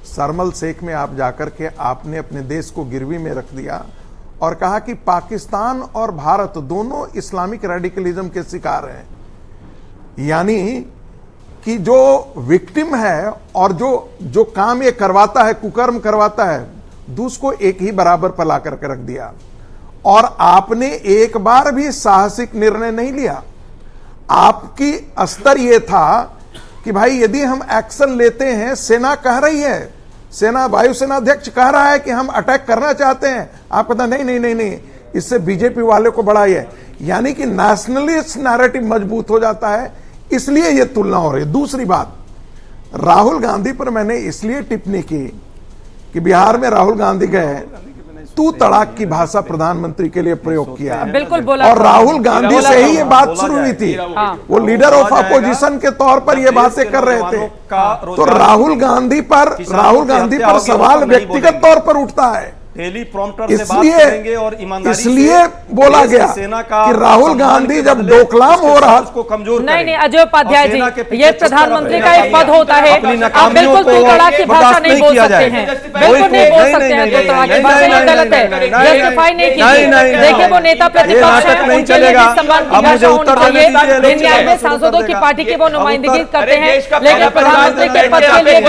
शर्मल शेख में आप जाकर के आपने अपने देश को गिरवी में रख दिया और कहा कि पाकिस्तान और भारत दोनों इस्लामिक रेडिकलिज्म के शिकार हैं। यानी कि जो विक्टिम है और जो काम ये करवाता है, कुकर्म करवाता है, दूसरे को एक ही बराबर पर ला करके रख दिया। और आपने एक बार भी साहसिक निर्णय नहीं लिया। आपकी स्तर यह था कि भाई यदि हम एक्शन लेते हैं, सेना कह रही है, सेना वायुसेना अध्यक्ष कह रहा है कि हम अटैक करना चाहते हैं, आप कहते नहीं नहीं नहीं नहीं, इससे बीजेपी वाले को बड़ा है, यानी कि नेशनलिस्ट नैरेटिव मजबूत हो जाता है, इसलिए यह तुलना हो रही है। दूसरी बात, राहुल गांधी पर मैंने इसलिए टिप्पणी की कि बिहार में राहुल गांधी गए, तू तड़ाक की भाषा प्रधानमंत्री के लिए प्रयोग किया, बिल्कुल बोला, और राहुल गांधी से ही ये बात शुरू हुई थी। वो लीडर ऑफ अपोजिशन के तौर पर ये बातें कर रहे थे, तो राहुल गांधी पर सवाल व्यक्तिगत तौर पर उठता है। इसलिए बोला गया कि राहुल गांधी जब डोकलाम हो रहा को कमजोर नहीं अजय उपाध्याय जी, ये प्रधानमंत्री का एक पद होता है, आप बिल्कुल तो तड़ाक की भाषा नहीं बोल सकते हैं, बिल्कुल नहीं बोल सकते हैं, तो तड़ाक की भाषा ये गलत है, जस्टिफाई नहीं कीजिए। देखिए वो नेता प्रतिपक्ष है, उनके लिए भी सम्मान की भाषा होनी चाहिए, 99 सांसदों की पार्टी की वो नुमाइंदगी करते हैं, लेकिन प्रधानमंत्री के पद के लिए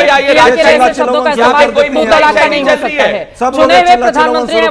ऐसे शब्दों का इस्तेमाल तू तड़ाक का नहीं हो सकता है। चुने हुए प्रधानमंत्री है,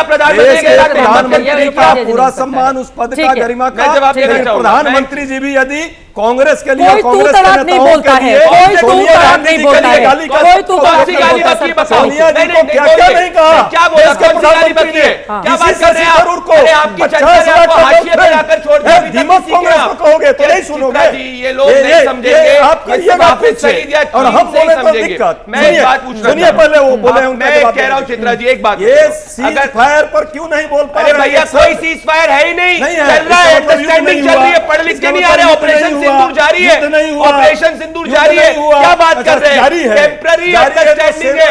प्रधानमंत्री का पूरा सम्मान, उस पद का गरिमा का, प्रधानमंत्री जी भी यदि कांग्रेस के लिए कोई तू तड़ाक नहीं बोलता है, कोई तू तड़ाक नहीं बोलता है, कोई तू तड़ाक नहीं बोलता है। सोनिया जी को क्या क्या नहीं कहा, क्या बोला प्रधानमंत्री ने, क्या बात कर रहे हैं आप? अरे आपकी चर्चा को हाशिए पे लाकर छोड़ दिया, दिमाग कांग्रेस को कहोगे तो नहीं सुनोगे, ये लोग नहीं समझेंगे, आप कहिए वापस सही दिया और हम बोले तो दिक्कत। मैं एक बात पूछ रहा हूं, सुनिए पहले वो बोले, मैं कह रहा हूं चित्रा जी एक बात, ये सीज फायर पर क्यों नहीं बोल पा रहे? भैया कोई सीज फायर है ही नहीं, चल रहा है, अंडरस्टैंडिंग चल रही है, पढ़ लिख के नहीं आ रहे, ऑपरेशन सिंदूर जारी है, ऑपरेशन सिंदूर जारी है, क्या बात कर रहे हैं? टेम्पररी अंडरस्टैंडिंग है,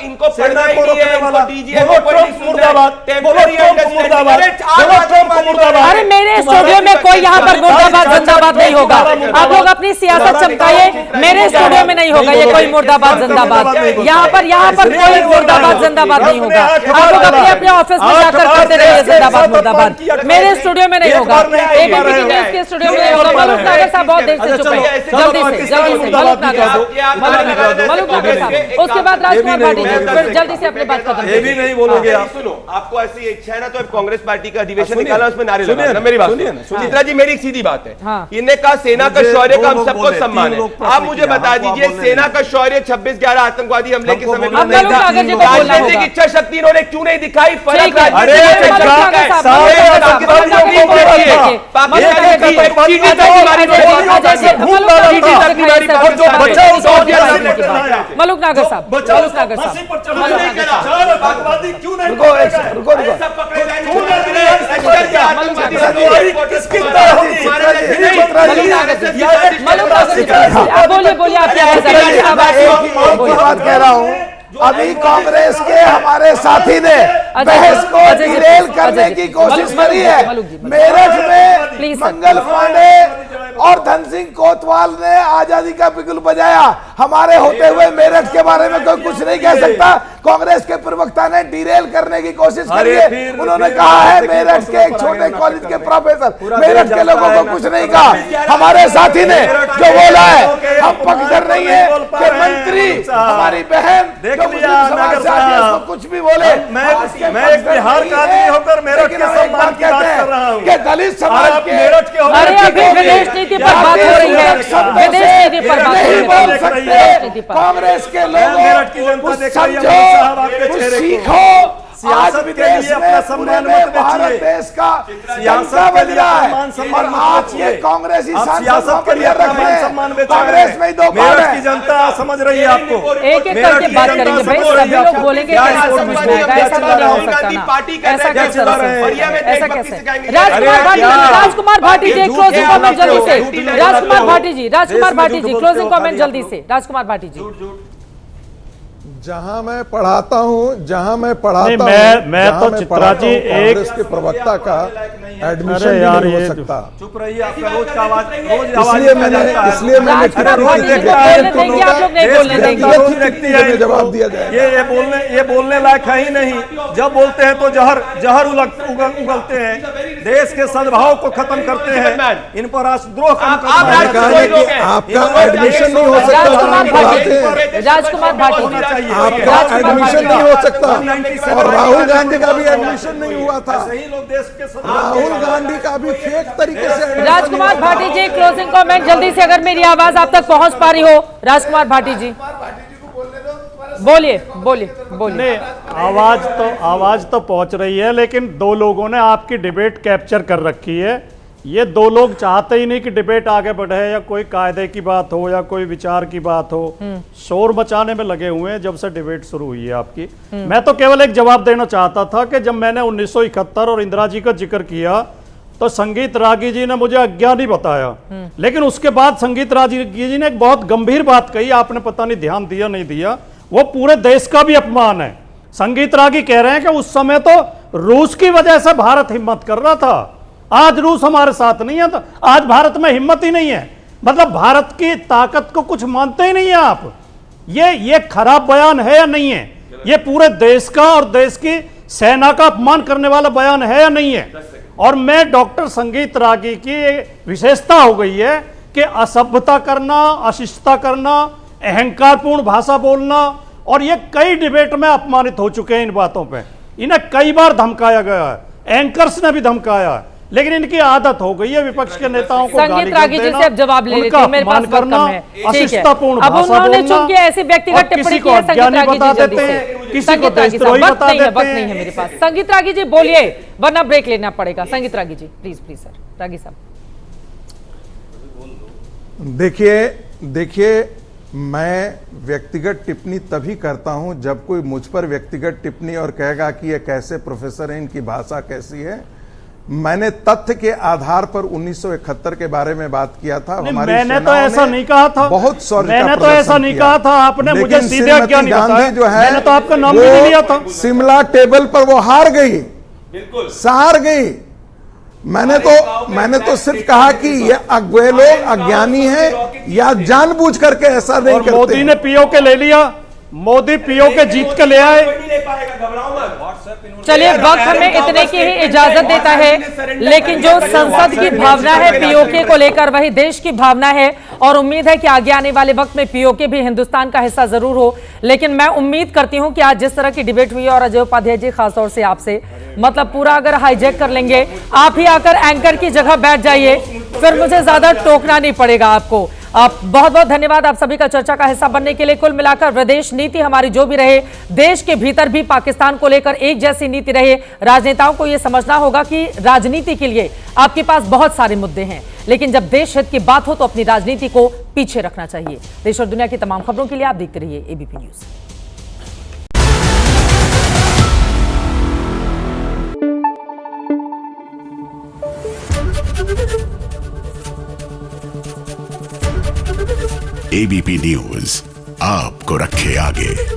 इनको पढ़ना ही नहीं है, इनको डीजीएफ मुर्दाबाद, टेम्पररी अंडरस्टैंडिंग। अरे मेरे स्टूडियो में कोई यहाँ पर मुर्दाबाद जिंदाबाद नहीं होगा, आप लोग अपनी सियासत चमकाइए, मेरे स्टूडियो में नहीं होगा ये कोई मुर्दाबाद जिंदाबाद, यहाँ पर कोई मुर्दाबाद जिंदाबाद नहीं होगा, आप लोग अपने अपने ऑफिस में जाकर करते रहिए जिंदाबाद मुर्दाबाद, मेरे स्टूडियो में नहीं होगा, एबीपी न्यूज के स्टूडियो में नहीं होगा। मलूक नागर साहब बहुत देर से चुप है, जल्दी से मलूक नागर साहब, उसके बाद राजकुमार भाटी जी, फिर जल्दी से अपनी बात खत्म। ये भी नहीं बोलोगे आप? सुनो, आपको ऐसी इच्छा है ना तो कांग्रेस पार्टी का अधिवेशन निकाला, उसमें नारे लगाना। मेरी बात सुनिए, चित्रा जी मेरी सीधी बात है, इन्हें कहा सेना का शौर्य का हम सबको सम्मान है, आप मुझे बता दीजिए सेना का शौर्य 26/11 आतंकवादी हमले के समय राजनीतिक इच्छा शक्ति इन्होंने क्यों नहीं दिखाई? फर्क मलूक नागर साहब, बोलिए आप बात कह रहा हूँ, अभी कांग्रेस के हमारे साथी ने बहस को डिरेल करने की कोशिश करी है। मेरठ में मंगल पांडे और धन सिंह कोतवाल ने आजादी का बिगुल बजाया, हमारे होते हुए मेरठ के बारे में कोई कुछ नहीं कह सकता। कांग्रेस के प्रवक्ता ने डिरेल करने की कोशिश करी है, उन्होंने कहा है मेरठ के एक छोटे कॉलेज के प्रोफेसर, मेरठ के लोगों को कुछ नहीं कहा। हमारे साथी ने जो बोला है, हम पक्षधर नहीं है कि मंत्री हमारी बहन कुछ भी बोले। मैं एक बिहार का आदमी होकर मेरठ के सम्मान की बात कर रहा हूं कि दलित समाज के मेरठ के विदेश नीति पर बात हो रही है, विदेश नीति पर बात नहीं बोल सकते। कांग्रेस के लोगों कुछ समझो, कुछ सीखो। आज विदेश में पूरे में भारत देश का सियासत बन रहा है और आप ये कांग्रेसी सियासत के लिए कांग्रेस में दो मेरठ की जनता समझ रही है आपको। एक एक करके बात करेंगे भाई, सभी लोग बोलेंगे कैसे समझ में आएगा, ऐसा तो नहीं हो सकता ना, ऐसा कैसे? राजकुमार भाटी जी क्लोजिंग कमेंट जल्दी से, राजकुमार भाटी जी क्लोजिंग कमेंट जल्दी से, राजकुमार भाटी जी। जहां मैं पढ़ाता हूं मैं तो चित्रा जी एक के प्रवक्ता का एडमिशन नहीं हो सकता। चुप रहिए, आपका रोज का आवाज इसलिए मैंने जवाब दिया जाए। ये बोलने लायक है ही नहीं, जब बोलते हैं तो जहर उगलते हैं, देश के सद्भाव को खत्म करते हैं, इन पर राष्ट्रद्रोह आपका एडमिशन नहीं हो सकता। राजकुमार भाटी आपका एडमिशन नहीं हो सकता और राहुल गांधी का भी एडमिशन नहीं हुआ था। राहुल गांधी का भी फेक तरीके से। राजकुमार भाटी जी, क्लोजिंग कमेंट जल्दी से, अगर मेरी आवाज आप तक पहुंच पा रही हो। राजकुमार भाटी जी बोलिए बोलिए बोलिए। आवाज तो पहुंच रही है, लेकिन दो लोगों ने आपकी डिबेट कैप्चर कर रखी है। ये दो लोग चाहते ही नहीं कि डिबेट आगे बढ़े, या कोई कायदे की बात हो या कोई विचार की बात हो, शोर मचाने में लगे हुए हैं जब से डिबेट शुरू हुई है आपकी। मैं तो केवल एक जवाब देना चाहता था कि जब मैंने 1971 और इंदिरा जी का जिक्र किया तो संगीत रागी जी ने मुझे अज्ञानी बताया, लेकिन उसके बाद संगीत रागी जी ने एक बहुत गंभीर बात कही, आपने पता नहीं ध्यान दिया नहीं दिया, वो पूरे देश का भी अपमान है। संगीत रागी कह रहे हैं कि उस समय तो रूस की वजह से भारत हिम्मत कर रहा था, आज रूस हमारे साथ नहीं है, तो आज भारत में हिम्मत ही नहीं है। मतलब भारत की ताकत को कुछ मानते ही नहीं है आप। ये खराब बयान है या नहीं है? ये पूरे देश का और देश की सेना का अपमान करने वाला बयान है या नहीं है? और मैं डॉक्टर संगीत रागी की विशेषता हो गई है कि असभ्यता करना, अशिष्टता करना, अहंकारपूर्ण भाषा बोलना, और ये कई डिबेट में अपमानित हो चुके हैं इन बातों पे। इन्हें कई बार धमकाया गया है, एंकर्स ने भी धमकाया है, लेकिन इनकी आदत हो गई है विपक्ष के नेताओं को संगीत रागी जी से अब जवाब ले लेते हैं, मेरे पास वक्त कम है। अशिष्टतापूर्ण अब भाषा उन्होंने बोलना, चूंकि ऐसी व्यक्तिगत टिप्पणी की है, संगीत रागी जी जल्दी से। किसी को देशद्रोही बता देते हैं। वक्त नहीं है मेरे पास। संगीत रागी जी बोलिए, वरना ब्रेक लेना पड़ेगा। संगीत रागी जी प्लीज प्लीज सर। रागी साहब देखिए मैं व्यक्तिगत टिप्पणी तभी करता हूं जब कोई मुझ पर व्यक्तिगत टिप्पणी और कहेगा कि ये कैसे प्रोफेसर हैं, इनकी भाषा कैसी है। मैंने तथ्य के आधार पर 1971 के बारे में बात किया था। मैंने तो ऐसा नहीं कहा था, बहुत सॉरी, मैंने तो ऐसा नहीं कहा था। आपने मुझे सीधे अज्ञानी बताया, जो है मैंने तो आपका नाम भी नहीं लिया था। शिमला टेबल पर वो हार गई, हार गई। मैंने तो सिर्फ कहा कि ये वे लोग अज्ञानी हैं या जानबूझ करके ऐसा नहीं करते। मोदी ने पीओ के ले लिया, मोदी पीओ के जीत के ले आए। चलिए वक्त हमें इतने की ही इजाजत देता है, लेकिन जो संसद की भावना है पीओके को लेकर, वही देश की भावना है, और उम्मीद है कि आगे आने वाले वक्त में पीओके भी हिंदुस्तान का हिस्सा जरूर हो। लेकिन मैं उम्मीद करती हूं कि आज जिस तरह की डिबेट हुई है, और अजय उपाध्याय जी खासतौर से आपसे, मतलब पूरा अगर हाईजैक कर लेंगे, आप ही आकर एंकर की जगह बैठ जाइए, फिर मुझे ज्यादा टोकना नहीं पड़ेगा आपको। आप बहुत बहुत धन्यवाद आप सभी का चर्चा का हिस्सा बनने के लिए। कुल मिलाकर विदेश नीति हमारी जो भी रहे, देश के भीतर भी पाकिस्तान को लेकर एक जैसी नीति रहे। राजनेताओं को यह समझना होगा कि राजनीति के लिए आपके पास बहुत सारे मुद्दे हैं, लेकिन जब देश हित की बात हो तो अपनी राजनीति को पीछे रखना चाहिए। देश और दुनिया की तमाम खबरों के लिए आप देखते रहिए एबीपी न्यूज। एबीपी न्यूज आपको रखे आगे।